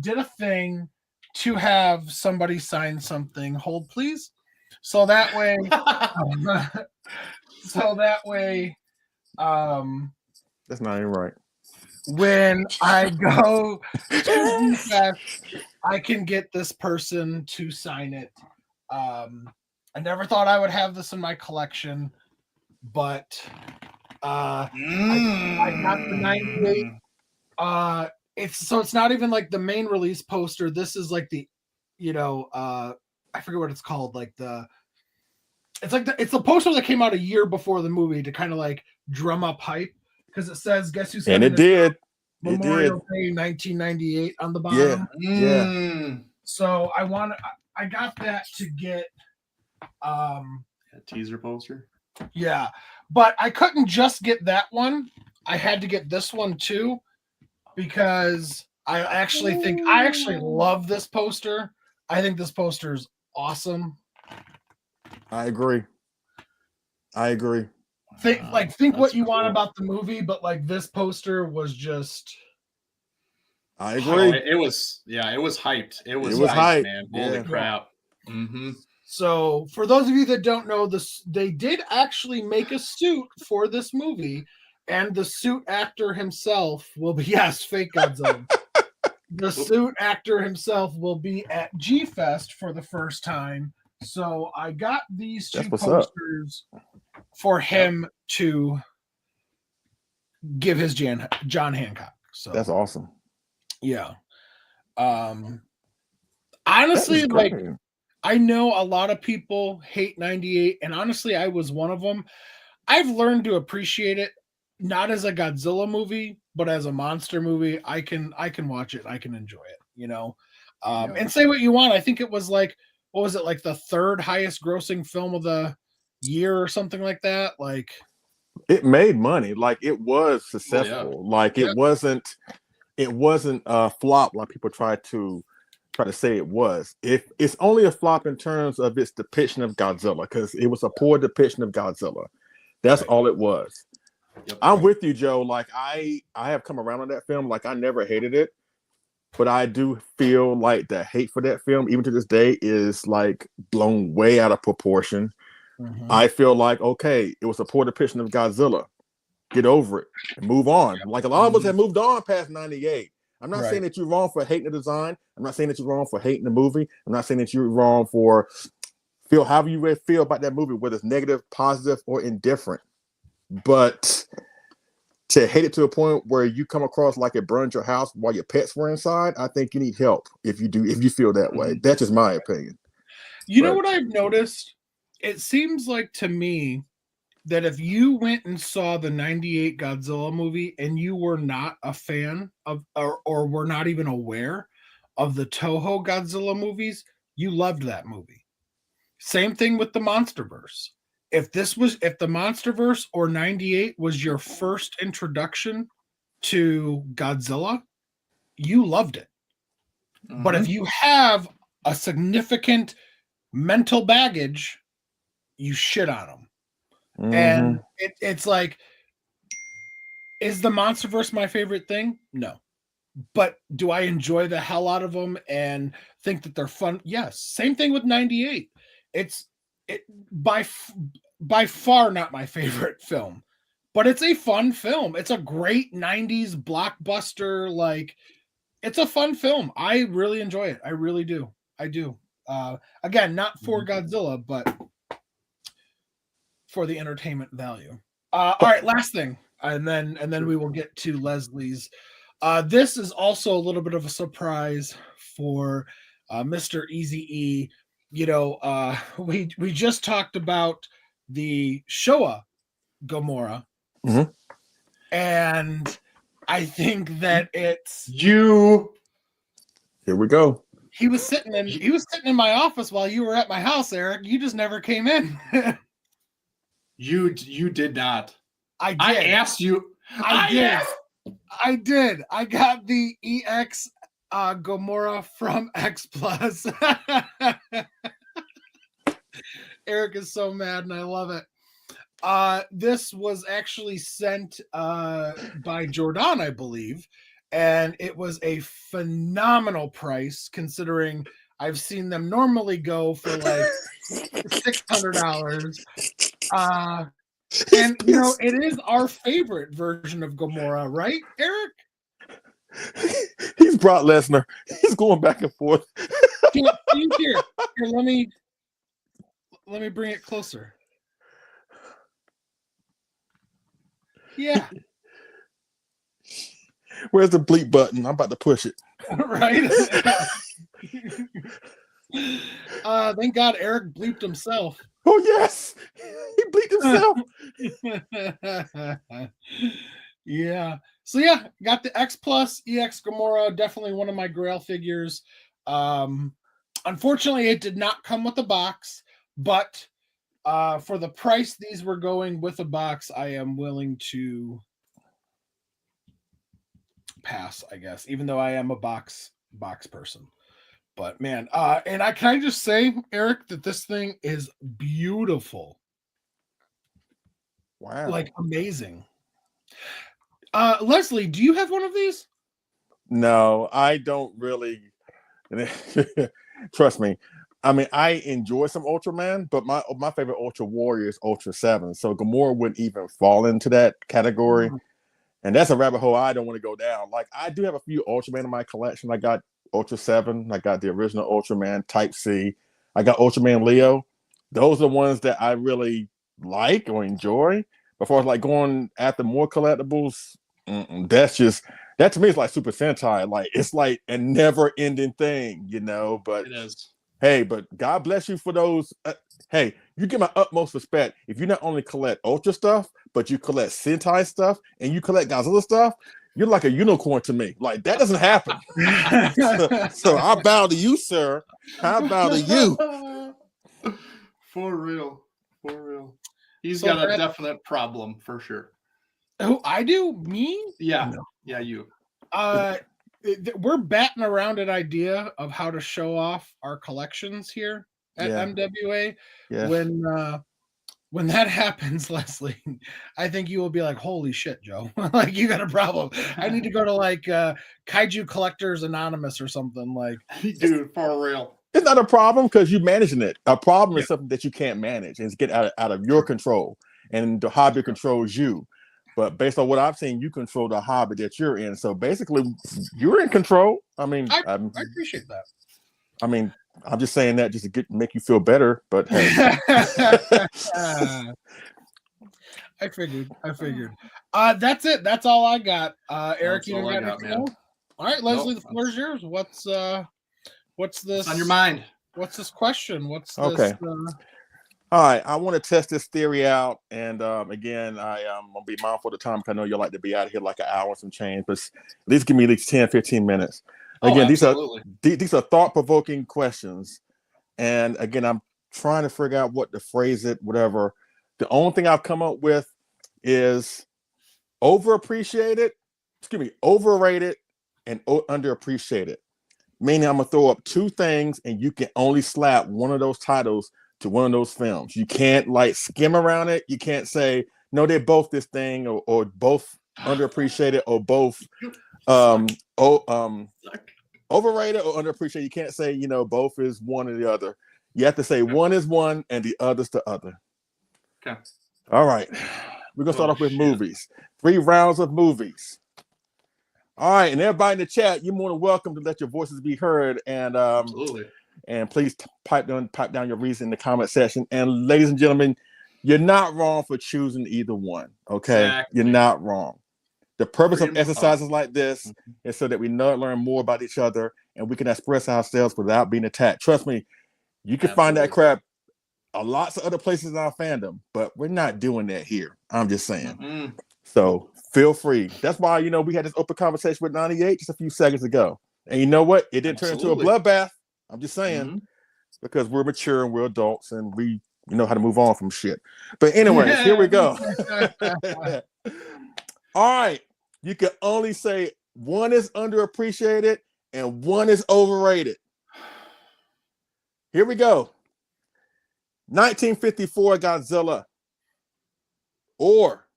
did a thing to have somebody sign something. Hold, please. So that way, that's not even right. When I go to DFest, I can get this person to sign it. I never thought I would have this in my collection, but I got the 98. It's not even like the main release poster. This is like the, I forget what it's called. Like it's the poster that came out a year before the movie to kind of like drum up hype, because it says, "Guess who's and it did Memorial Day 1998" on the bottom. Yeah. So I got that to get a teaser poster. Yeah, but I couldn't just get that one. I had to get this one too, because I actually love this poster. I think this poster is awesome. I agree. Think what you want about the movie, but like this poster was just. I agree. It was hyped. It was hyped, man. Holy crap. Mm-hmm. So for those of you that don't know this, they did actually make a suit for this movie, and the suit actor himself will be fake Godzilla. The suit actor himself will be at G-Fest for the first time. So I got these two posters for him to give his John Hancock. So that's awesome. Yeah. Honestly, like, I know a lot of people hate 98, and honestly, I was one of them. I've learned to appreciate it, not as a Godzilla movie, but as a monster movie. I can watch it. I can enjoy it, and say what you want. I think it was like, what was it, like the third highest grossing film of the year or something like that? Like, it made money. Like, it was successful. Like, it wasn't a flop like people try to say it was. If it's only a flop in terms of its depiction of Godzilla, because it was a poor depiction of Godzilla. That's all it was. Yep. I'm with you, Joe. Like, I have come around on that film. Like, I never hated it, but I do feel like the hate for that film, even to this day, is like blown way out of proportion. Mm-hmm. I feel like, okay, it was a poor depiction of Godzilla. Get over it and move on. Like, a lot of us have moved on past 98. I'm not saying that you're wrong for hating the design. I'm not saying that you're wrong for hating the movie. I'm not saying that you're wrong for however you feel about that movie, whether it's negative, positive, or indifferent. But to hate it to a point where you come across like it burned your house while your pets were inside, I think you need help if you feel that way. That's just my opinion. You know what I've noticed? It seems like to me that if you went and saw the 98 Godzilla movie and you were not a fan of or were not even aware of the Toho Godzilla movies, you loved that movie. Same thing with the Monsterverse. If the Monsterverse or 98 was your first introduction to Godzilla, you loved it. But if you have a significant mental baggage, you shit on them. And it's like, is the Monsterverse my favorite thing? No. But do I enjoy the hell out of them and think that they're fun? Yes. Same thing with 98. It's by far not my favorite film, but it's a fun film. It's a great 90s blockbuster. Like, it's a fun film. I really enjoy it. I really do. I do. Again, not for Godzilla, but for the entertainment value. All right, last thing, and then we will get to Leslie's. This is also a little bit of a surprise for Mr. Eazy-E. You know, we just talked about the Showa Gamora, and I think that it's you. Here we go. He was sitting in my office while you were at my house, Eric. You just never came in. You did not. I did. I asked you. I did. I got the EX Gamora from X Plus. Eric is so mad, and I love it. This was actually sent by Jordan, I believe, and it was a phenomenal price considering I've seen them normally go for like $600. And you know, it is our favorite version of Gamora, right, Eric? He's Brock Lesnar. He's going back and forth. Here, let me bring it closer. Yeah. Where's the bleep button? I'm about to push it. Right? Thank God Eric bleeped himself. Oh yes, he bleeped himself. Yeah. So yeah, got the X Plus EX Gamora. Definitely one of my Grail figures. Unfortunately, it did not come with a box, but for the price these were going with a box, I am willing to pass, I guess, even though I am a box person. But man, and can I just say, Eric, that this thing is beautiful. Wow. Like amazing. Leslie, do you have one of these? No, I don't really. Trust me. I mean, I enjoy some Ultraman, but my favorite Ultra Warrior is Ultra 7. So Gamora wouldn't even fall into that category. And that's a rabbit hole I don't want to go down. Like, I do have a few Ultraman in my collection. I got Ultra 7. I got the original Ultraman Type C. I got Ultraman Leo. Those are the ones that I really like or enjoy. Before like going after more collectibles, that to me is like Super Sentai. Like, it's like a never-ending thing, you know. But it is. Hey, but God bless you for those. Hey, you get my utmost respect if you not only collect Ultra stuff, but you collect Sentai stuff and you collect Godzilla stuff. You're like a unicorn to me. Like, that doesn't happen. so I bow to you, sir. I bow to you. For real. He's got a definite problem for sure. Oh, I do? Me? Yeah. No. Yeah, you. We're batting around an idea of how to show off our collections here at MWA. Yeah. When that happens, Leslie, I think you will be like, holy shit, Joe. Like, you got a problem. I need to go to like Kaiju Collectors Anonymous or something. Like, dude, for real. It's not a problem because you're managing it. A problem is something that you can't manage and it's get out of your control. And the hobby controls you. But based on what I've seen, you control the hobby that you're in. So basically, you're in control. I mean, I appreciate that. I mean, I'm just saying that just to make you feel better. But hey. I figured. That's it. That's all I got. Eric, that's you got anything else? All right, Leslie, the floor is yours. What's this on your mind? What's this question? What's this? Okay. All right, I want to test this theory out, and again, I'm gonna be mindful of the time because I know you like to be out of here like an hour and some change, but at least give me at least 10, 15 minutes. Oh, Again, absolutely. these are thought-provoking questions, and again, I'm trying to figure out what to phrase it, whatever. The only thing I've come up with is overappreciated, overrated, and underappreciated. Meaning, I'm gonna throw up two things, and you can only slap one of those titles to one of those films. You can't like skim around it. You can't say no, they're both this thing, or both underappreciated, or both um, oh, um, overrated or underappreciated. You can't say both is one or the other. You have to say one is one and the other's the other. Okay. All right, we're gonna start off with movies. 3 rounds of movies. All right, and everybody in the chat, you're more than welcome to let your voices be heard, and Absolutely. and please pipe down your reason in the comment section. And ladies and gentlemen, you're not wrong for choosing either one. Okay, Exactly. You're not wrong. The purpose Freedom of exercises like this is so that we learn more about each other and we can express ourselves without being attacked. Trust me, you can find that crap a lots of other places in our fandom, but we're not doing that here. I'm just saying. So feel free. That's why we had this open conversation with 98 just a few seconds ago. And you know what? It didn't turn into a bloodbath. I'm just saying, because we're mature and we're adults and we know how to move on from shit. But anyways, here we go. All right. You can only say one is underappreciated and one is overrated. Here we go. 1954 Godzilla or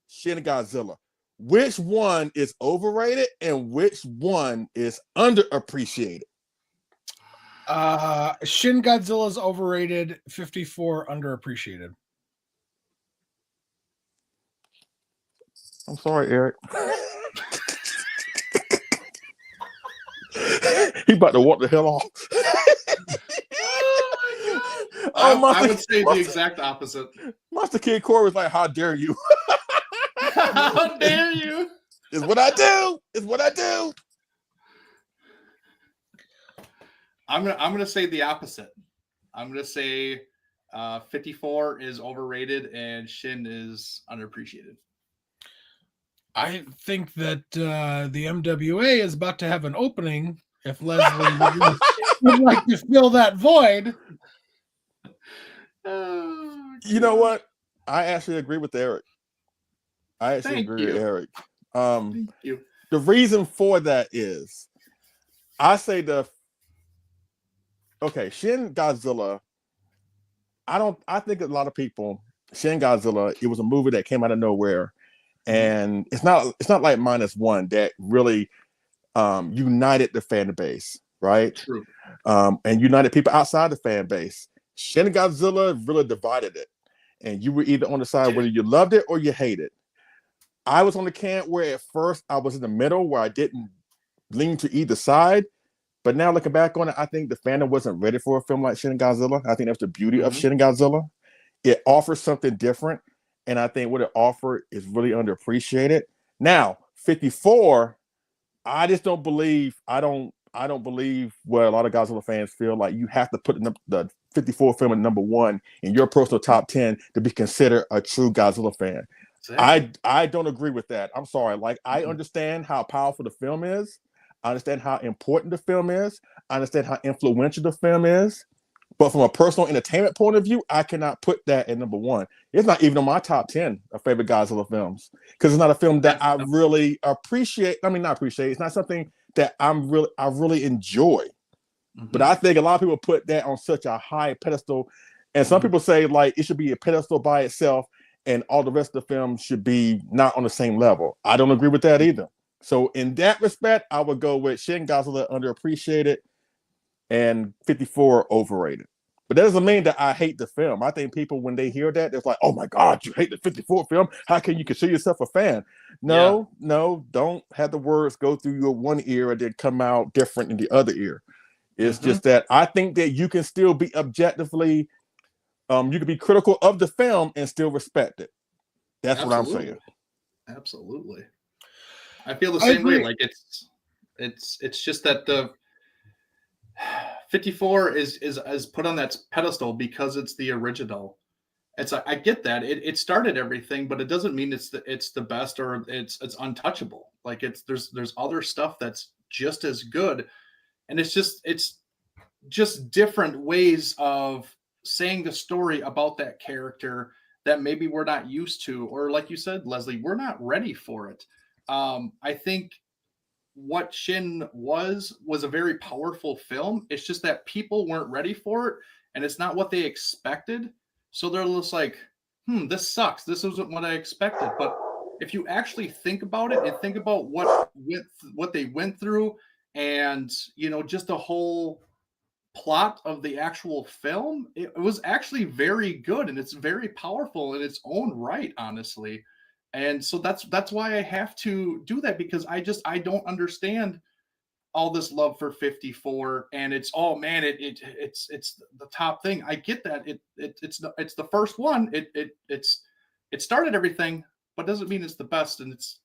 Shin Godzilla. Which one is overrated and which one is underappreciated? Shin Godzilla's overrated, 54 underappreciated. I'm sorry, Eric. He about to walk the hell off. I would say the exact opposite. Monster Kid Corey was like, "How dare you? How dare you? It's what I do. It's what I do." I'm gonna say the opposite. I'm gonna say 54 is overrated and Shin is underappreciated. I think that the MWA is about to have an opening. If Leslie would like to fill that void. You know what? I actually agree with Eric. Thank you. The reason for that is I say Shin Godzilla. I think a lot of people, Shin Godzilla, it was a movie that came out of nowhere. And it's not like -1 that really united the fan base, right? True. And united people outside the fan base. Shin Godzilla really divided it. And you were either on the side whether you loved it or you hated it. I was on the camp where at first I was in the middle where I didn't lean to either side. But now looking back on it, I think the fandom wasn't ready for a film like Shin Godzilla. I think that's the beauty of Shin Godzilla. It offers something different. And I think what it offered is really underappreciated. Now, 54, I just don't believe, I don't believe what a lot of Godzilla fans feel like you have to put the 54 film at #1 in your personal top 10 to be considered a true Godzilla fan. Exactly. I don't agree with that. I'm sorry. Like, I understand how powerful the film is. I understand how important the film is. I understand how influential the film is. But from a personal entertainment point of view, I cannot put that at #1. It's not even on my top 10 of favorite Godzilla films because it's not a film that I really appreciate. I mean, not appreciate. It's not something that I really enjoy. But I think a lot of people put that on such a high pedestal, and some people say like it should be a pedestal by itself, and all the rest of the films should be not on the same level. I don't agree with that either. So in that respect, I would go with Shin Godzilla underappreciated and 54 overrated. But that doesn't mean that I hate the film. I think people, when they hear that, they're like, "Oh my God, you hate the 54 film? How can you consider yourself a fan?" No, don't have the words go through your one ear and then come out different in the other ear. It's just that I think that you can still be objectively, you can be critical of the film and still respect it. That's what I'm saying. Absolutely. I feel the same way. Like it's just that the 54 is put on that pedestal because it's the original. It's I get that it started everything, but it doesn't mean it's the best or it's untouchable. Like there's other stuff that's just as good, and it's just different ways of saying the story about that character that maybe we're not used to, or like you said, Leslie, we're not ready for it. I think what Shin was a very powerful film. It's just that people weren't ready for it, and it's not what they expected. So they're just like, this sucks. This isn't what I expected. But if you actually think about it and think about what they went through, and just the whole plot of the actual film, it was actually very good, and it's very powerful in its own right, honestly. And so that's why I have to do that, because I don't understand all this love for 54, and it's it's the top thing. I get that it's the first one. It started everything, but doesn't mean it's the best, and it's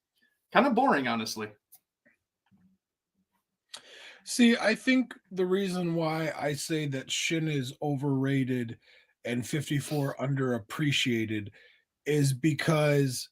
kind of boring, honestly. See, I think the reason why I say that Shin is overrated and 54 underappreciated is because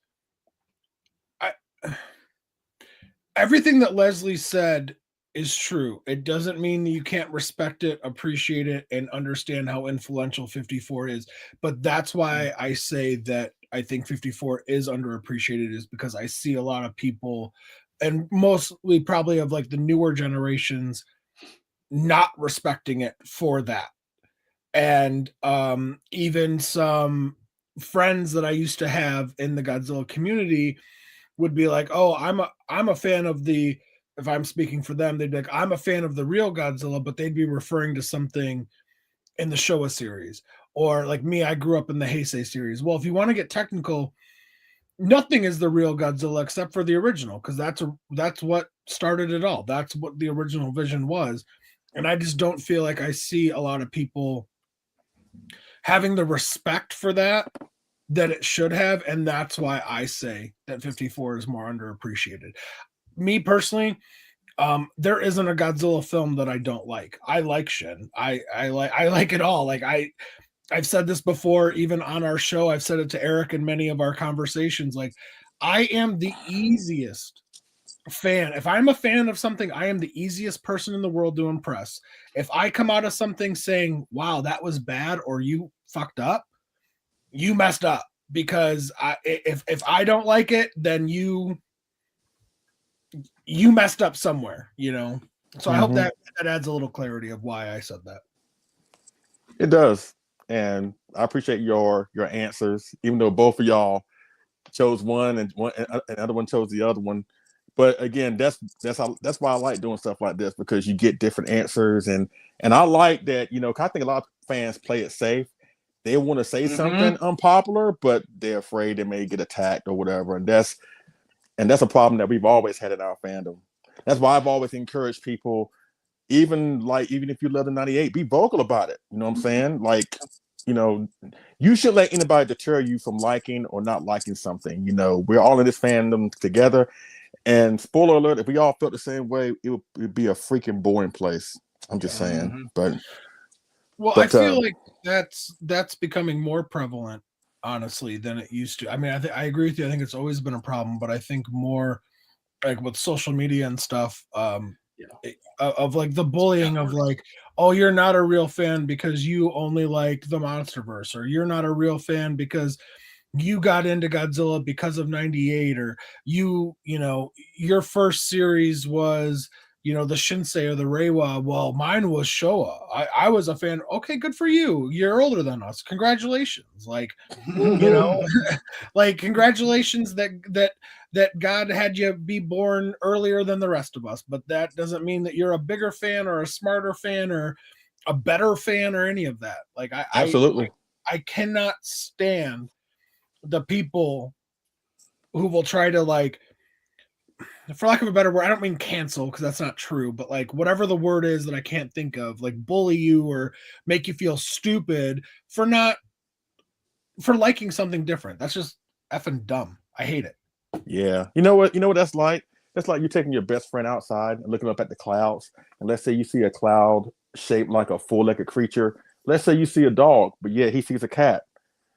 everything that Leslie said is true. It doesn't mean that you can't respect it, appreciate it, and understand how influential 54 is. But that's why I say that I think 54 is underappreciated, is because I see a lot of people, and mostly probably of like the newer generations, not respecting it for that. And even some friends that I used to have in the Godzilla community would be like, "Oh, I'm a fan of the," if I'm speaking for them, they'd be like, "I'm a fan of the real Godzilla," but they'd be referring to something in the Showa series. Or like me, I grew up in the Heisei series. Well, if you want to get technical, nothing is the real Godzilla except for the original, because that's what started it all. That's what the original vision was. And I just don't feel like I see a lot of people having the respect for that it should have, and that's why I say that 54 is more underappreciated. Me personally, there isn't a Godzilla film that I don't like. I like Shin. I like it all. Like I've said this before, even on our show. I've said it to Eric in many of our conversations. Like, I am the easiest fan. If I'm a fan of something, I am the easiest person in the world to impress. If I come out of something saying, "Wow, that was bad," or "You fucked up," you messed up, because if I don't like it, then you messed up somewhere, So I hope that adds a little clarity of why I said that. It does, and I appreciate your answers, even though both of y'all chose one and another one chose the other one. But again, that's why I like doing stuff like this, because you get different answers, and I like that. I think a lot of fans play it safe. They want to say something unpopular, but they're afraid they may get attacked or whatever. And that's a problem that we've always had in our fandom. That's why I've always encouraged people, even if you love the 98, be vocal about it. You know what I'm saying? Like, you should let anybody deter you from liking or not liking something. We're all in this fandom together. And spoiler alert, if we all felt the same way, it would be a freaking boring place. I'm just saying. But I feel like that's becoming more prevalent, honestly, than it used to. I mean, I agree with you. I think it's always been a problem, but I think more like with social media and stuff, of like the bullying of like, "Oh, you're not a real fan because you only like the MonsterVerse," or "You're not a real fan because you got into Godzilla because of 98," or your first series was the Shinsei or the Reiwa. Well, mine was Showa. I was a fan. Okay, good for you. You're older than us. Congratulations. Like, like congratulations that God had you be born earlier than the rest of us. But that doesn't mean that you're a bigger fan or a smarter fan or a better fan or any of that. Like absolutely, I cannot stand the people who will try to, like, for lack of a better word, I don't mean cancel, because that's not true, but like whatever the word is that I can't think of, like bully you or make you feel stupid for liking something different. That's just effing dumb. I hate it. Yeah. You know what that's like? It's like you taking your best friend outside and looking up at the clouds, and let's say you see a cloud shaped like a four-legged creature. Let's say you see a dog, but yeah, he sees a cat.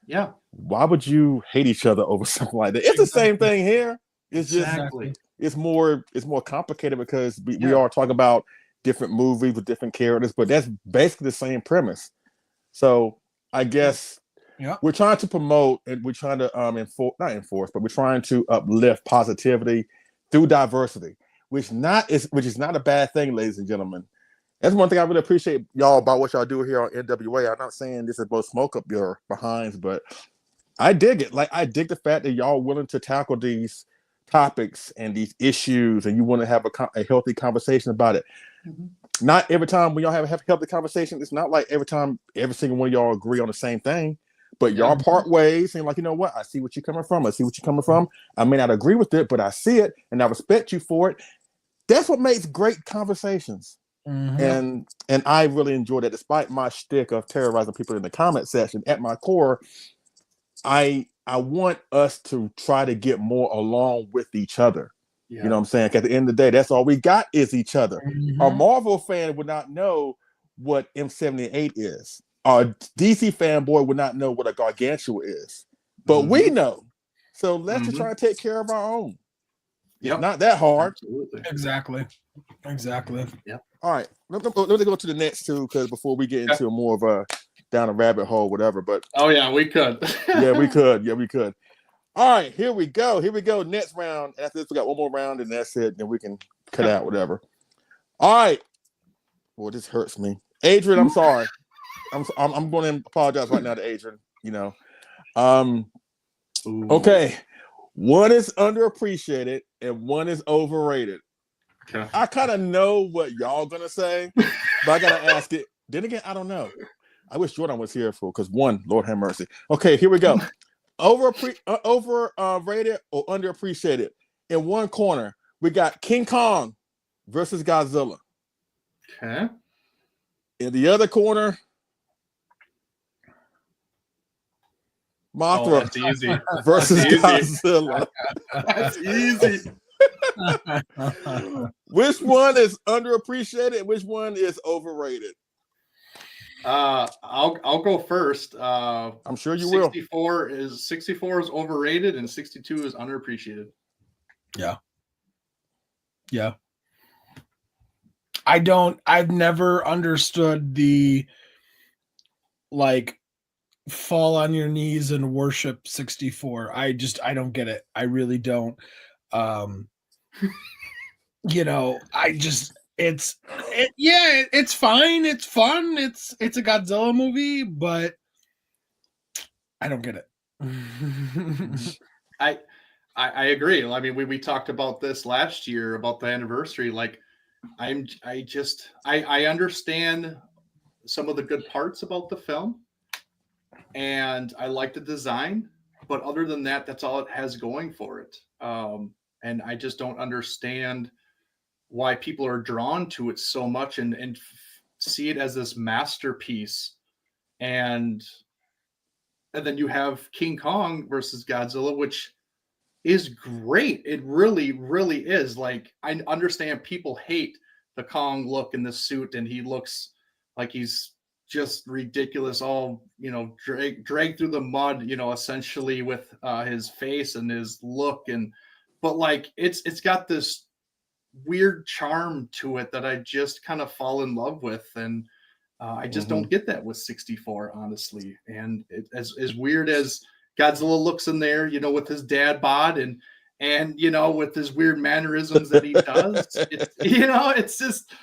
Yeah. Why would you hate each other over something like that? It's the same thing here. It's Exactly. just it's more complicated because we are talking about different movies with different characters, but that's basically the same premise. So I guess we're trying to promote and we're trying to not enforce, but we're trying to uplift positivity through diversity, which is not a bad thing, ladies and gentlemen. That's one thing I really appreciate y'all about what y'all do here on NWA. I'm not saying this is blow smoke up your behinds, but I dig it. Like, I dig the fact that y'all willing to tackle these topics and these issues, and you want to have a healthy conversation about it. Mm-hmm. Not every time when y'all have a healthy conversation, it's not like every time every single one of y'all agree on the same thing, but y'all part ways and like, you know what? I see what you're coming from. I may not agree with it, but I see it and I respect you for it. That's what makes great conversations. Mm-hmm. And I really enjoy that, despite my shtick of terrorizing people in the comment section. At my core, I want us to try to get more along with each other. Yeah. You know what I'm saying? At the end of the day, that's all we got is each other. Mm-hmm. A Marvel fan would not know what M78 is. A DC fanboy would not know what a Gargantua is. But we know. So let's just try to take care of our own. It's not that hard. Absolutely. Exactly. Yep. All right. Let me go to the next two, because before we get into more of a down a rabbit hole, whatever. But we could. we could. All right, here we go. Next round. After this, we got one more round, and that's it. Then we can cut out whatever. All right. Boy, this hurts me, Adrian. I'm sorry. I'm going to apologize right now to Adrian. Okay. One is underappreciated and one is overrated. Okay. I kind of know what y'all gonna say, but I gotta ask it. Then again, I don't know. I wish Jordan was here because one, Lord have mercy. Okay, here we go. Overrated or underappreciated. In one corner, we got King Kong versus Godzilla. Okay. In the other corner, Mothra versus Godzilla. That's easy. Which one is underappreciated? Which one is overrated? I'll go first. I'm sure you will. 64 is overrated and 62 is underappreciated. Yeah. I've never understood the fall on your knees and worship 64. I don't get it. I really don't. It's fine. It's fun. It's a Godzilla movie, but I don't get it. I agree. I mean, we talked about this last year about the anniversary. I understand some of the good parts about the film, and I like the design, but other than that, that's all it has going for it. And I just don't understand why people are drawn to it so much and see it as this masterpiece. And then you have King Kong versus Godzilla, which is great. It really, really is. I understand people hate the Kong look in the suit, and he looks like he's just ridiculous, all dragged through the mud, essentially with his face and his look, but it's got this weird charm to it that I just kind of fall in love with, and I just don't get that with 64, honestly. And as weird as Godzilla looks in there, with his dad bod and with his weird mannerisms that he does, it's just,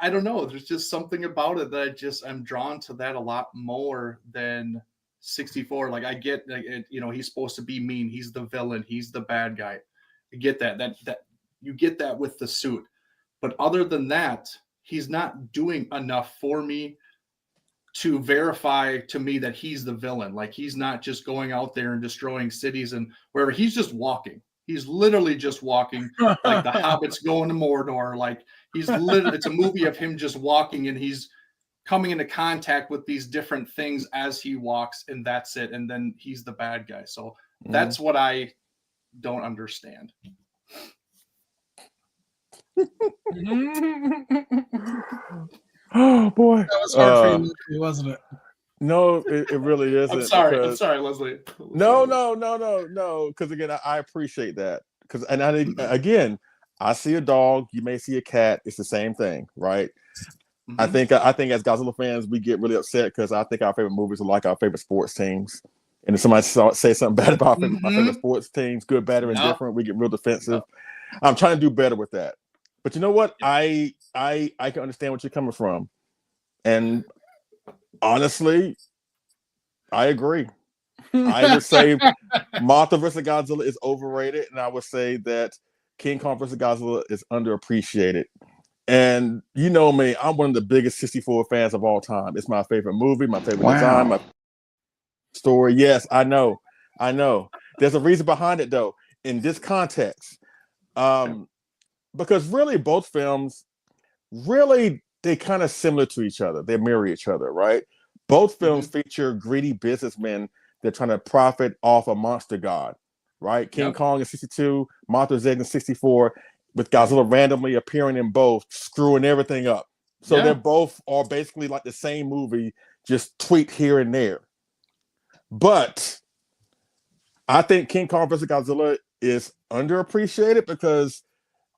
I don't know. There's just something about it that I'm drawn to that a lot more than 64. I get, he's supposed to be mean. He's the villain. He's the bad guy. I get that you get that with the suit. But other than that, he's not doing enough for me to verify to me that he's the villain. He's not just going out there and destroying cities and wherever. He's just walking. He's literally just walking, like the hobbits going to Mordor. It's a movie of him just walking, and he's coming into contact with these different things as he walks, and that's it. And then he's the bad guy. So that's what I don't understand. Oh boy, That was hard for you, wasn't it? No, it really isn't. I'm sorry. Because... I'm sorry, Leslie. No. Because again, I appreciate that. Again, I see a dog. You may see a cat. It's the same thing, right? Mm-hmm. I think as Godzilla fans, we get really upset because I think our favorite movies are like our favorite sports teams. And if somebody say something bad about our favorite sports teams, good, bad, or indifferent, we get real defensive. I'm trying to do better with that. But you know what? I can understand what you're coming from. And honestly, I agree. I would say Mothra vs. Godzilla is overrated, and I would say that King Kong vs. Godzilla is underappreciated. And you know me, I'm one of the biggest 64 fans of all time. It's my favorite movie, my favorite design, my story. Yes, I know. There's a reason behind it, though, in this context. Because really, both films, they kind of similar to each other. They mirror each other, right? Both films feature greedy businessmen that are trying to profit off a monster god, right? King Kong in 62, Mothra's Egg in 64, with Godzilla randomly appearing in both, screwing everything up. So they both are basically like the same movie, just tweaked here and there. But I think King Kong vs. Godzilla is underappreciated because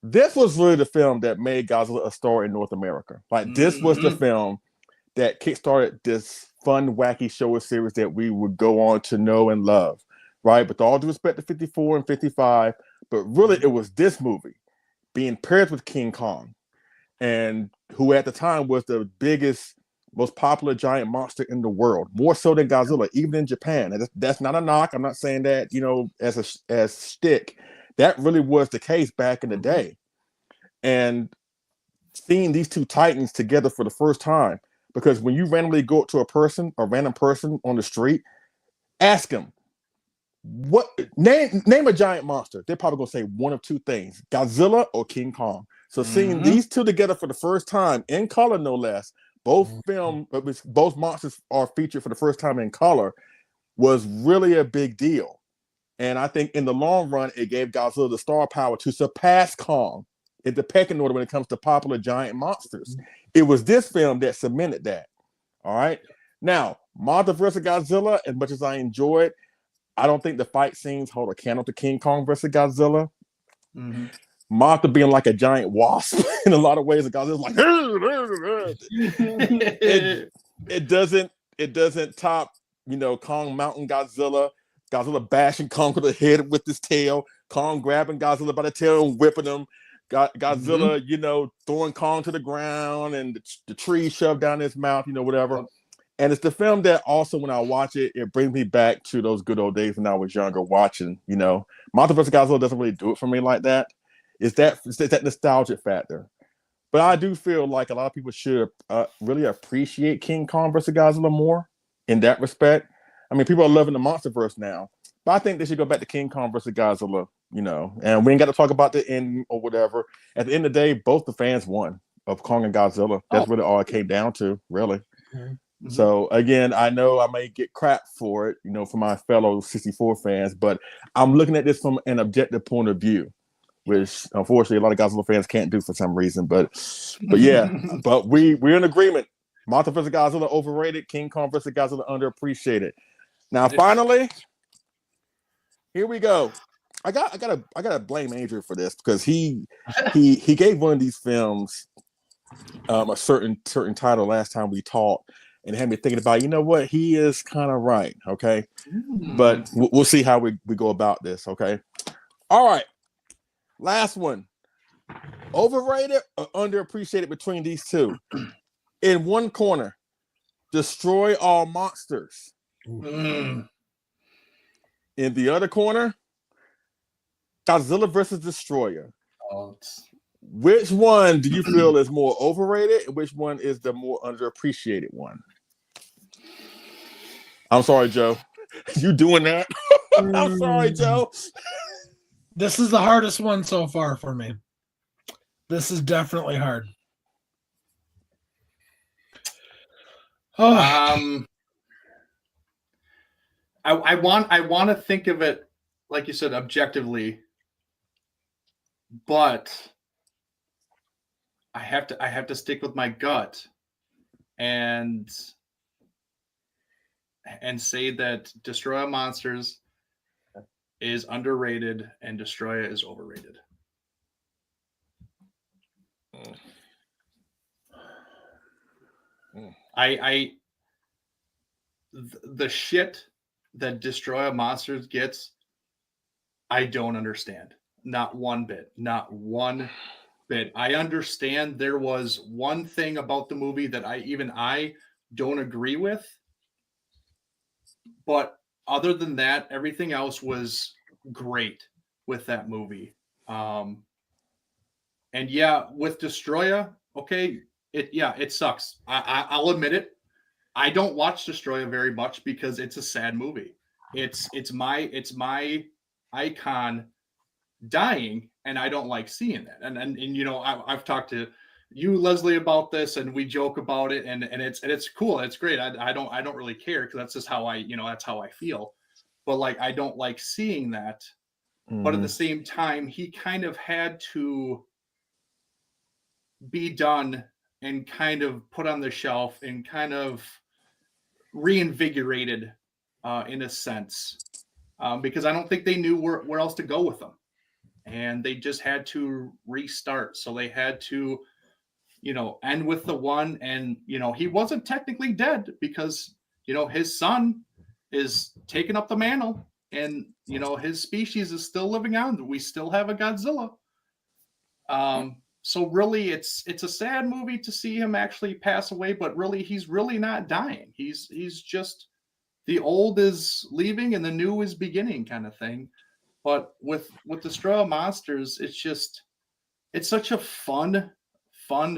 this was really the film that made Godzilla a star in North America. Like, this was the film that kickstarted this fun, wacky show series that we would go on to know and love, right? With all due respect to 54 and 55, but really it was this movie being paired with King Kong, and who at the time was the biggest, most popular giant monster in the world, more so than Godzilla, even in Japan. And that's not a knock. I'm not saying that, as shtick. That really was the case back in the day. And seeing these two titans together for the first time, because when you randomly go up to a random person on the street, ask them, name a giant monster. They're probably gonna say one of two things: Godzilla or King Kong. So seeing these two together for the first time in color, no less, both monsters are featured for the first time in color, was really a big deal. And I think in the long run, it gave Godzilla the star power to surpass Kong in the pecking order when it comes to popular giant monsters. It was this film that cemented that. All right. Now, Mothra vs. Godzilla, as much as I enjoy it, I don't think the fight scenes hold a candle to King Kong vs. Godzilla. Mothra being like a giant wasp in a lot of ways, and Godzilla's like it doesn't top, Kong mountain Godzilla bashing Kong with the head with his tail, Kong grabbing Godzilla by the tail and whipping him, Godzilla, throwing Kong to the ground and the tree shoved down his mouth, whatever. And it's the film that also, when I watch it, it brings me back to those good old days when I was younger watching, Mothra vs. Godzilla doesn't really do it for me like that. It's that nostalgic factor. But I do feel like a lot of people should really appreciate King Kong vs. Godzilla more in that respect. I mean, people are loving the MonsterVerse now, but I think they should go back to King Kong vs. Godzilla, and we ain't got to talk about the ending or whatever. At the end of the day, both the fans won of Kong and Godzilla. That's really all it came down to, really. So again, I know I may get crap for it, for my fellow 64 fans, but I'm looking at this from an objective point of view, which unfortunately a lot of Godzilla fans can't do for some reason. But yeah, but we're in agreement. Mothra vs. Godzilla overrated, King Kong vs. Godzilla underappreciated. Now finally, here we go. I gotta blame Andrew for this because he gave one of these films a certain title last time we talked, and it had me thinking about, what, he is kind of right, okay? But we'll see how we go about this, okay? All right, last one. Overrated or underappreciated between these two? In one corner, Destroy All Monsters. In the other corner, Godzilla vs. Destroyer. Which one do you feel is more overrated, and which one is the more underappreciated one? I'm sorry, Joe. You doing that? I'm sorry, Joe. This is the hardest one so far for me. This is definitely hard. I want to think of it, like you said, objectively, but I have to stick with my gut and say that Destroy All Monsters is underrated and Destroya is overrated. The shit that Destroy All Monsters gets, I don't understand. Not one bit. Not one bit. I understand there was one thing about the movie that I don't agree with. But other than that, everything else was great with that movie. And yeah, with Destroya, okay, it sucks. I'll admit it. I don't watch Destroya very much because it's a sad movie. It's my icon dying, and I don't like seeing that. And you know, I've talked to you, Leslie, about this, and we joke about it, and it's cool. It's great. I don't really care because that's just how that's how I feel. But like, I don't like seeing that. But at the same time, he kind of had to be done and kind of put on the shelf and kind of reinvigorated in a sense, because I don't think they knew where else to go with them. And they just had to restart. So they had to, end with the one. And, he wasn't technically dead because, his son is taking up the mantle and, his species is still living on. We still have a Godzilla. So really it's a sad movie to see him actually pass away, but really, he's really not dying. He's just, the old is leaving and the new is beginning kind of thing. But with Destroy All Monsters, it's such a fun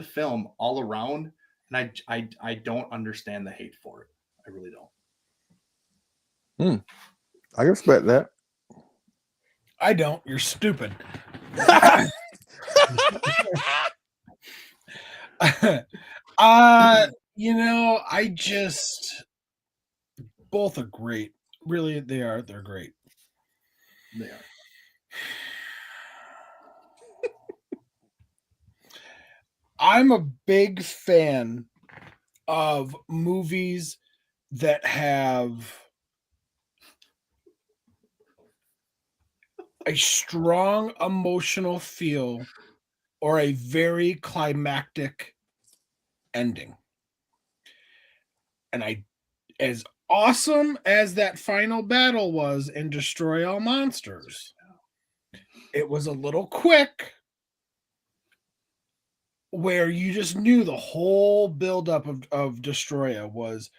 film all around, and I don't understand the hate for it. I really don't. I can respect that. I don't. You're stupid. I just, both are great. Really, they are. They're great. They are. I'm a big fan of movies that have a strong emotional feel or a very climactic ending. And as awesome as that final battle was in Destroy All Monsters, it was a little quick, where you just knew the whole buildup of Destroya was,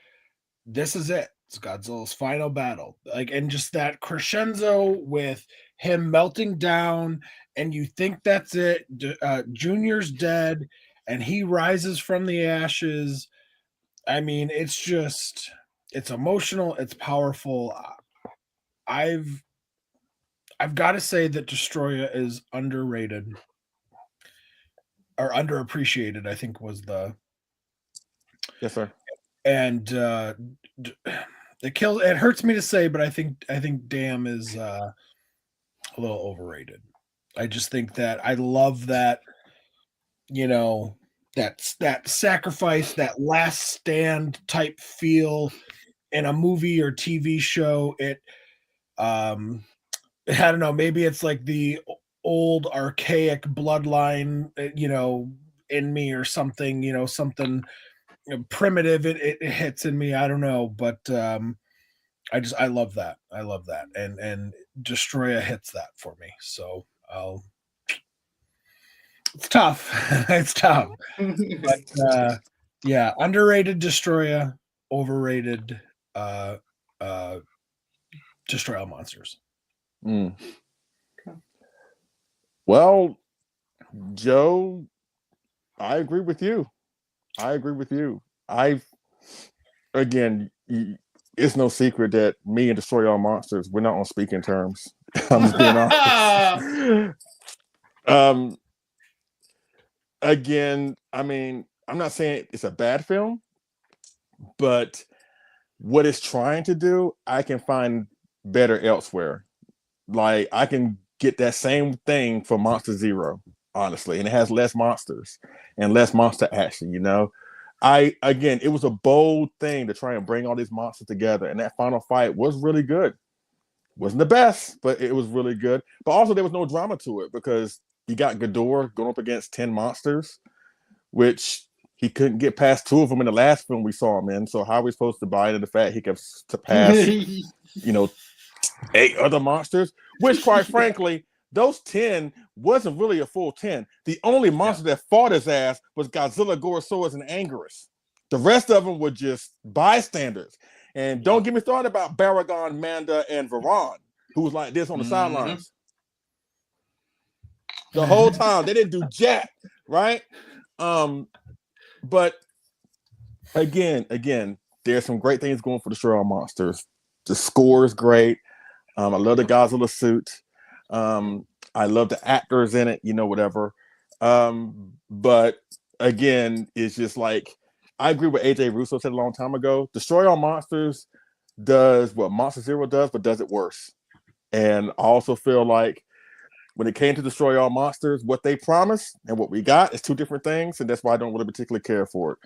this is it. It's Godzilla's final battle. And just that crescendo with him melting down, and you think that's it. Junior's dead, and he rises from the ashes. I mean, it's emotional. It's powerful. I've got to say that Destroya is underrated. Or underappreciated, I think was the. Yes, sir. And it hurts me to say, but I think Damn is a little overrated. I just think that I love that, that sacrifice, that last stand type feel in a movie or TV show. I don't know, maybe it's like the old archaic bloodline, in me or something, something primitive. It hits in me. I don't know, but I love that. I love that, and Destroya hits that for me. So it's tough. It's tough, but yeah, underrated Destroya, overrated Destroy All Monsters. Well, Joe, I agree with you. Again, it's no secret that me and Destroy All Monsters, we're not on speaking terms. I'm just being honest. Again, I mean, I'm not saying it's a bad film, but what it's trying to do, I can find better elsewhere. Like, I can get that same thing for Monster Zero. honestly, and it has less monsters and less monster action. Again, it was a bold thing to try and bring all these monsters together, and that final fight was really good. Wasn't the best, but it was really good. But also, there was no drama to it because you got Ghidorah going up against 10 monsters, which he couldn't get past 2 of them in the last film we saw him in. So how are we supposed to buy into the fact he could to pass, 8 other monsters? Which, quite frankly, those 10 wasn't really a full 10. The only monster that fought his ass was Godzilla, Gorosaurus, and Anguirus. The rest of them were just bystanders. And don't get me started about Baragon, Manda, and Varan, who was like this on the sidelines. The whole time. They didn't do jack, right? But again, there's some great things going for Destroy All Monsters. The score is great. I love the Godzilla suit. I love the actors in it, whatever. But again, it's just like, I agree with AJ Russo said a long time ago. Destroy All Monsters does what Monster Zero does, but does it worse. And I also feel like when it came to Destroy All Monsters, what they promised and what we got is 2 different things, and that's why I don't really particularly care for it,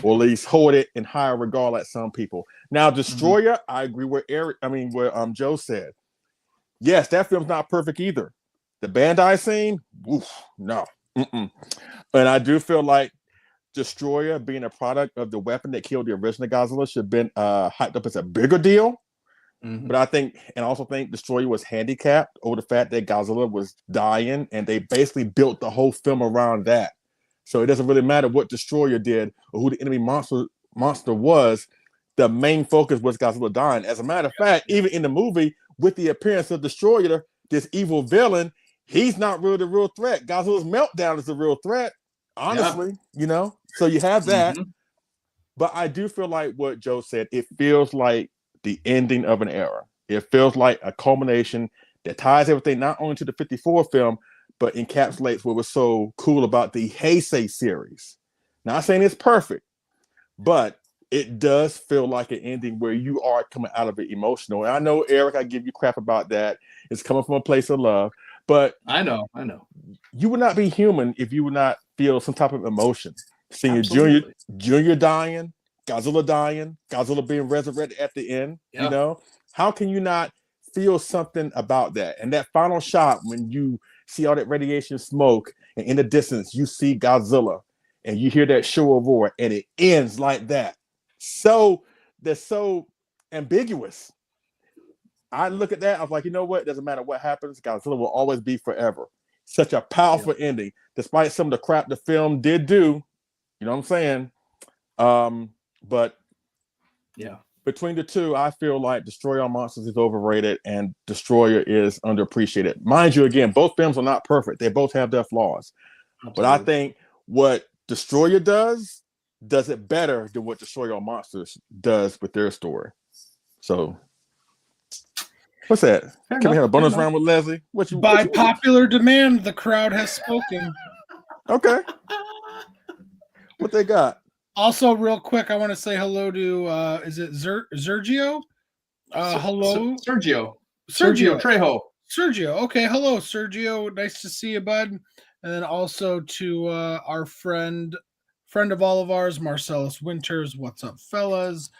or at least hold it in higher regard like some people. Now, Destroyer, I agree with Joe said. Yes, that film's not perfect either. The Bandai scene, no. And I do feel like Destroyer being a product of the weapon that killed the original Godzilla should have been hyped up as a bigger deal. But I also think Destroyer was handicapped over the fact that Godzilla was dying, and they basically built the whole film around that. So it doesn't really matter what Destroyer did or who the enemy monster was. The main focus was Godzilla dying. As a matter of fact, even in the movie, with the appearance of Destroyer, this evil villain, he's not really the real threat. Godzilla's meltdown is the real threat, honestly, So you have that. But I do feel like what Joe said, it feels like the ending of an era. It feels like a culmination that ties everything not only to the 54 film, but encapsulates what was so cool about the Heisei series. Not saying it's perfect, but it does feel like an ending where you are coming out of it emotional. And I know, Eric, I give you crap about that. It's coming from a place of love, but I know. You would not be human if you would not feel some type of emotion. Seeing Junior dying, Godzilla dying, Godzilla being resurrected at the end, how can you not feel something about that? And that final shot when you see all that radiation smoke, and in the distance you see Godzilla, and you hear that Showa roar, and it ends like that. So they're so ambiguous. I look at that, I was like, you know what? It doesn't matter what happens, Godzilla will always be forever. Such a powerful ending, despite some of the crap the film did do. You know what I'm saying? But between the 2, I feel like Destroy All Monsters is overrated and Destroyer is underappreciated. Mind you, again, both films are not perfect. They both have their flaws. Absolutely. But I think what Destroyer does it better than what Destroy All Monsters does with their story. So, what's that? Can we have a bonus round with Leslie? By popular demand, the crowd has spoken. Okay. What they got? Also, real quick, I want to say hello to is it Sergio? Hello, Sergio Trejo. Sergio. Okay, hello, Sergio. Nice to see you, bud. And then also to our friend of all of ours, Marcellus Winters. What's up, fellas?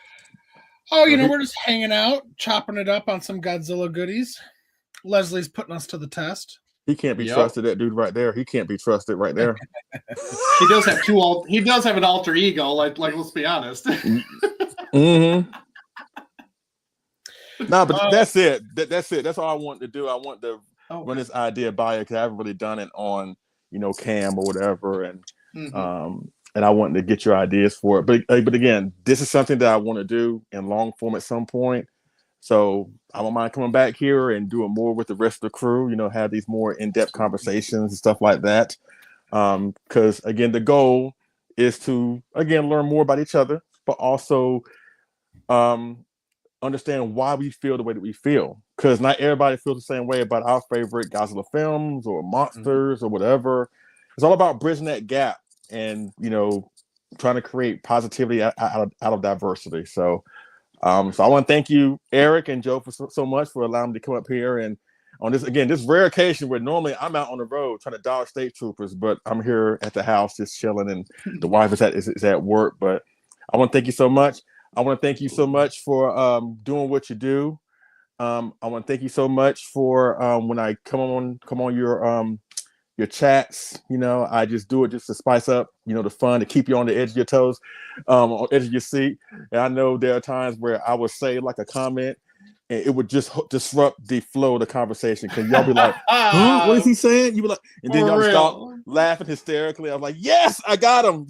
Oh, we're just hanging out, chopping it up on some Godzilla goodies. Leslie's putting us to the test. He can't be trusted. That dude right there. He can't be trusted right there. He does have he does have an alter ego. Like let's be honest. No, but that's it. That's it. That's all I want to do. I want to run this idea by you because I haven't really done it on cam or whatever, and I want to get your ideas for it. But again, this is something that I want to do in long form at some point. So I don't mind coming back here and doing more with the rest of the crew, have these more in-depth conversations and stuff like that. Because, again, the goal is to, again, learn more about each other, but also understand why we feel the way that we feel. Because not everybody feels the same way about our favorite Godzilla films or monsters or whatever. It's all about bridging that gap and, trying to create positivity out of diversity. So I want to thank you, Eric and Joe, for so much for allowing me to come up here and on this rare occasion where normally I'm out on the road trying to dodge state troopers, but I'm here at the house just chilling, and the wife is at work. But I want to thank you so much. I want to thank you so much for doing what you do. I want to thank you so much for when I come on your chats. I just do it just to spice up, the fun, to keep you on the edge of your toes, on the edge of your seat. And I know there are times where I would say like a comment, and it would just disrupt the flow of the conversation. Because y'all be like, huh? What is he saying? You be like, and then y'all start laughing hysterically. I was like, yes, I got him.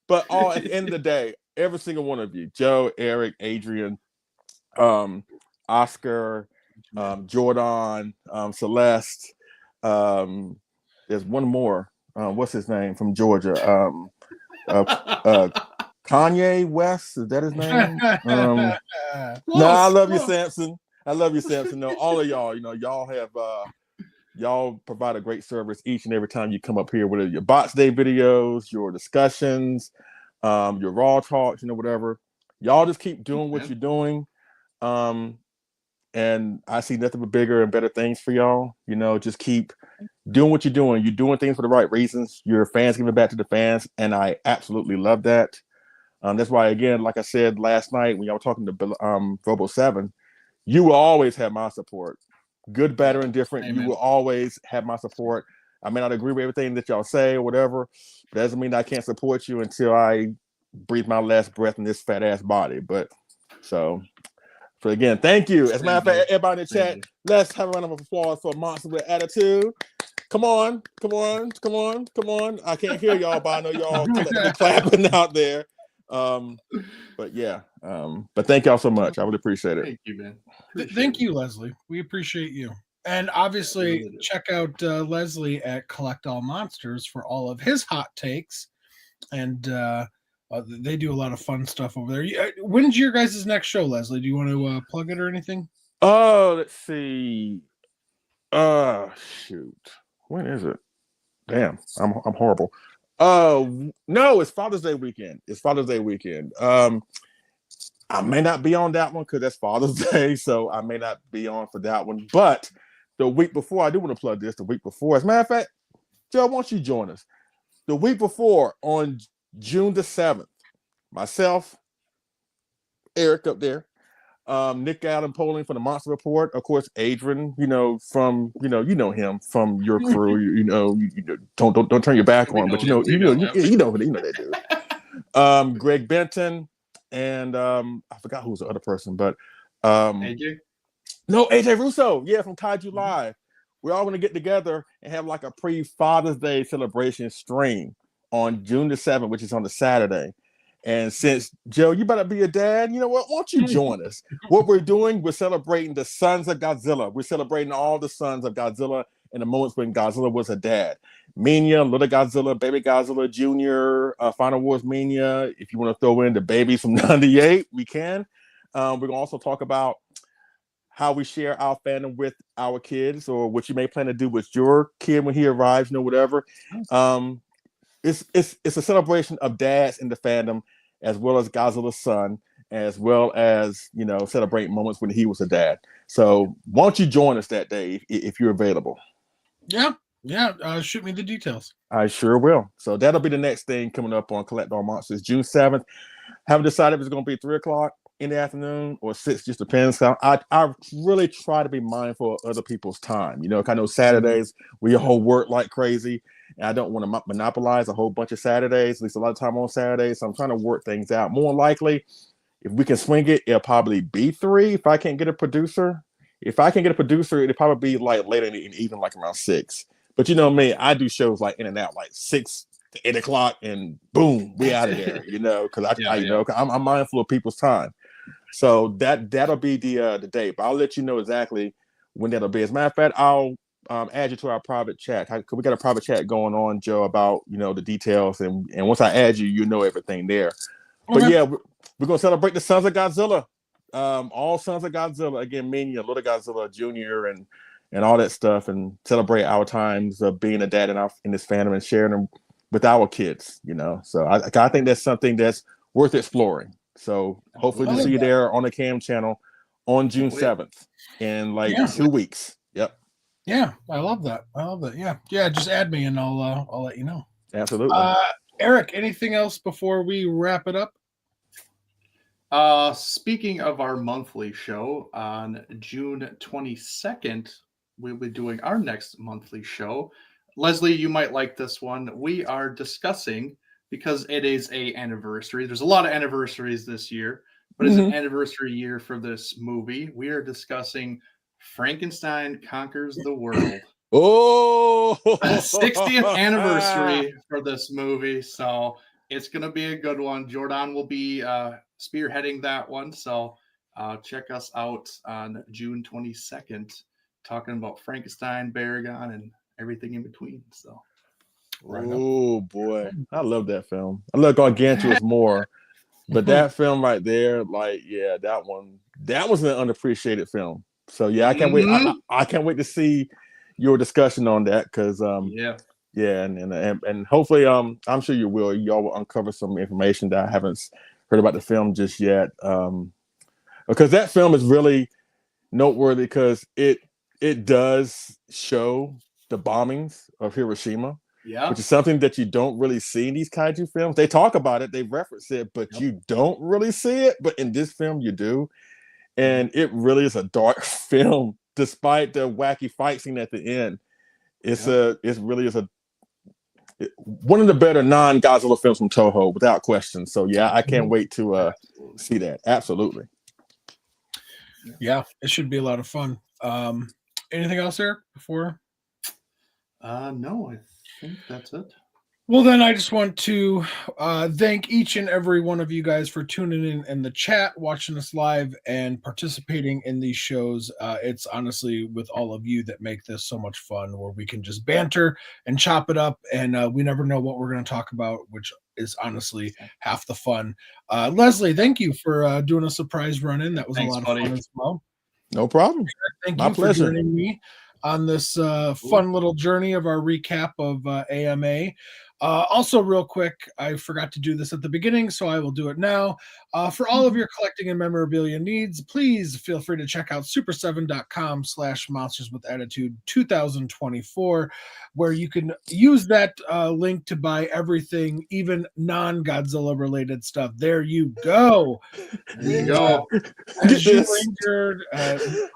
But at the end of the day, every single one of you, Joe, Eric, Adrian, Oscar, Jordan, Celeste. There's one more. What's his name from Georgia? Kanye West. Is that his name? No, I love you, Samson. I love you, Samson. No, all of y'all. Y'all have y'all provide a great service each and every time you come up here, whether your Box Day videos, your discussions, your Raw talks, whatever. Y'all just keep doing what you're doing. And I see nothing but bigger and better things for y'all. Just keep doing what you're doing. You're doing things for the right reasons. Your fans giving back to the fans, and I absolutely love that. That's why, again, like I said last night when y'all were talking to Robo 7, you will always have my support. Good, bad, or indifferent. Amen. You will always have my support. I may not agree with everything that y'all say or whatever, but that doesn't mean I can't support you until I breathe my last breath in this fat ass body. But so again, thank you. As a matter of fact, everybody in the chat, let's have a round of applause for Monster with Attitude. Come on. I can't hear y'all, but I know y'all clapping out there. But yeah, but thank y'all so much. I really appreciate it. Thank you, man. Thank you, Leslie. We appreciate you. And obviously, check out Leslie at Collect All Monsters for all of his hot takes. And they do a lot of fun stuff over there. When's your guys' next show, Leslie? Do you want to plug it or anything? Oh, let's see. Shoot. When is it? Damn, I'm horrible. No, it's Father's Day weekend. I may not be on that one because that's Father's Day, so I may not be on for that one. But the week before, I do want to plug this. The week before, as a matter of fact, Joe, why don't you join us? The week before, on June the 7th, myself, Eric up there, Nick Allen Poling from the Monster Report, of course, Adrian, from you know him from your crew, don't turn your back on, but you know that dude. Greg Benton, and I forgot who was the other person, but AJ? No, AJ Russo, from Kaiju Live. We're all going to get together and have like a pre-Father's Day celebration stream on June the 7th, which is on the Saturday. And since, Joe, you better be a dad, you know what? Why don't you join us? What we're doing, we're celebrating the sons of Godzilla. We're celebrating all the sons of Godzilla in the moments when Godzilla was a dad. Mania, Little Godzilla, Baby Godzilla Jr., Final Wars Mania. If you want to throw in the babies from 98, we can. We're going to also talk about how we share our fandom with our kids, or what you may plan to do with your kid when he arrives, whatever. It's a celebration of dads in the fandom, as well as Godzilla's son, as well as, celebrate moments when he was a dad. So why don't you join us that day if you're available? Yeah. Shoot me the details. I sure will. So that'll be the next thing coming up on Collect All Monsters, June 7th. Haven't decided if it's going to be 3:00 in the afternoon or 6, just depends. I really try to be mindful of other people's time. I know Saturdays we all work like crazy, and I don't want to monopolize a whole bunch of Saturdays, at least a lot of time on Saturdays. So I'm trying to work things out. More likely, if we can swing it, it'll probably be 3. If I can't get a producer, it'll probably be like later in the evening, like around 6. But you know me, I do shows like in and out, like 6 to 8 o'clock, and boom, we out of there. Because I'm mindful of people's time. So that'll be the date. But I'll let you know exactly when that'll be. As a matter of fact, I'll add you to our private chat. We got a private chat going on, Joe, about the details, and once I add you, you know everything there. Okay. But yeah, we're gonna celebrate the Sons of Godzilla. All Sons of Godzilla again, Mania, Little Godzilla Jr. and all that stuff, and celebrate our times of being a dad in this fandom and sharing them with our kids. So I think that's something that's worth exploring. So hopefully to see you there on the Cam channel on June 7th in 2 weeks. Yep. Yeah, I love that. I love that. Yeah, yeah. Just add me, and I'll let you know. Absolutely. Eric, anything else before we wrap it up? Speaking of our monthly show, on June 22nd, we'll be doing our next monthly show. Leslie, you might like this one. We are discussing, because it is a anniversary. There's a lot of anniversaries this year, but it's an anniversary year for this movie. We are discussing Frankenstein Conquers the World. Oh, 60th anniversary for this movie. So it's going to be a good one. Jordan will be spearheading that one. So check us out on June 22nd, talking about Frankenstein, Baragon, and everything in between. So, oh boy, I love that film. I love Gargantua's more, but that film right there, like, yeah, that was an underappreciated film. So yeah, I can't wait. I can't wait to see your discussion on that, because yeah, and hopefully I'm sure y'all will uncover some information that I haven't heard about the film just yet, because that film is really noteworthy, because it does show the bombings of Hiroshima, which is something that you don't really see in these kaiju films. They talk about it, they reference it, but you don't really see it. But in this film, you do, and it really is a dark film, despite the wacky fight scene at the end. It's one of the better non-Godzilla films from Toho, without question. So yeah, I can't wait to see that. Absolutely. Yeah, it should be a lot of fun. Anything else, Eric, before? No, I think that's it. Well, then I just want to thank each and every one of you guys for tuning in the chat, watching us live, and participating in these shows. It's honestly with all of you that make this so much fun, where we can just banter and chop it up, and we never know what we're going to talk about, which is honestly half the fun. Leslie, thank you for doing a surprise run-in. That was a lot of fun as well. No problem. Thank My you pleasure. for joining me on this fun little journey of our recap of AMA. Also, real quick, I forgot to do this at the beginning, so I will do it now. For all of your collecting and memorabilia needs, please feel free to check out super7.com/monsters with attitude 2024, where you can use that link to buy everything, even non-Godzilla related stuff. There you go. There you go. Ranger,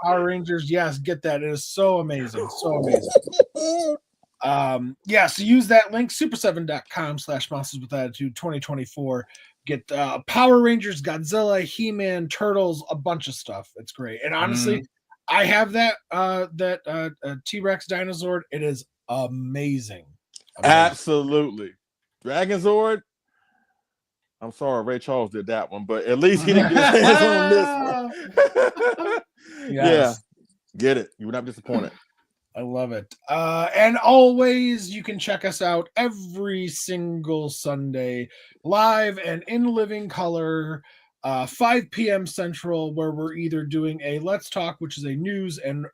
Power Rangers, yes, get that. It is so amazing. So amazing. So use that link, super7.com/monsters with attitude 2024. Get Power Rangers, Godzilla, He-Man, Turtles, a bunch of stuff. It's great. And honestly, I have that T-Rex dinosaur. It is amazing. Absolutely. Dragon Zord. I'm sorry, Ray Charles did that one, but at least he didn't get his hands on this one. Yeah, get it. You would not be disappointed. I love it. And always, you can check us out every single Sunday, live and in living color, 5 p.m. Central, where we're either doing a Let's Talk, which is a news and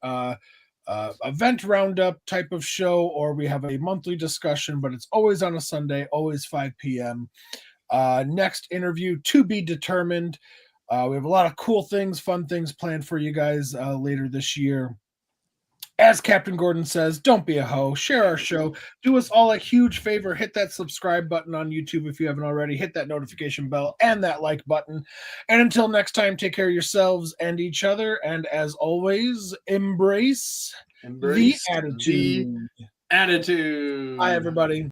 event roundup type of show, or we have a monthly discussion, but it's always on a Sunday, always 5 p.m. Next interview to be determined. We have a lot of cool things, fun things planned for you guys later this year. As Captain Gordon says, don't be a hoe. Share our show. Do us all a huge favor. Hit that subscribe button on YouTube if you haven't already. Hit that notification bell and that like button. And until next time, take care of yourselves and each other. And as always, embrace the attitude. Attitude. Bye, everybody.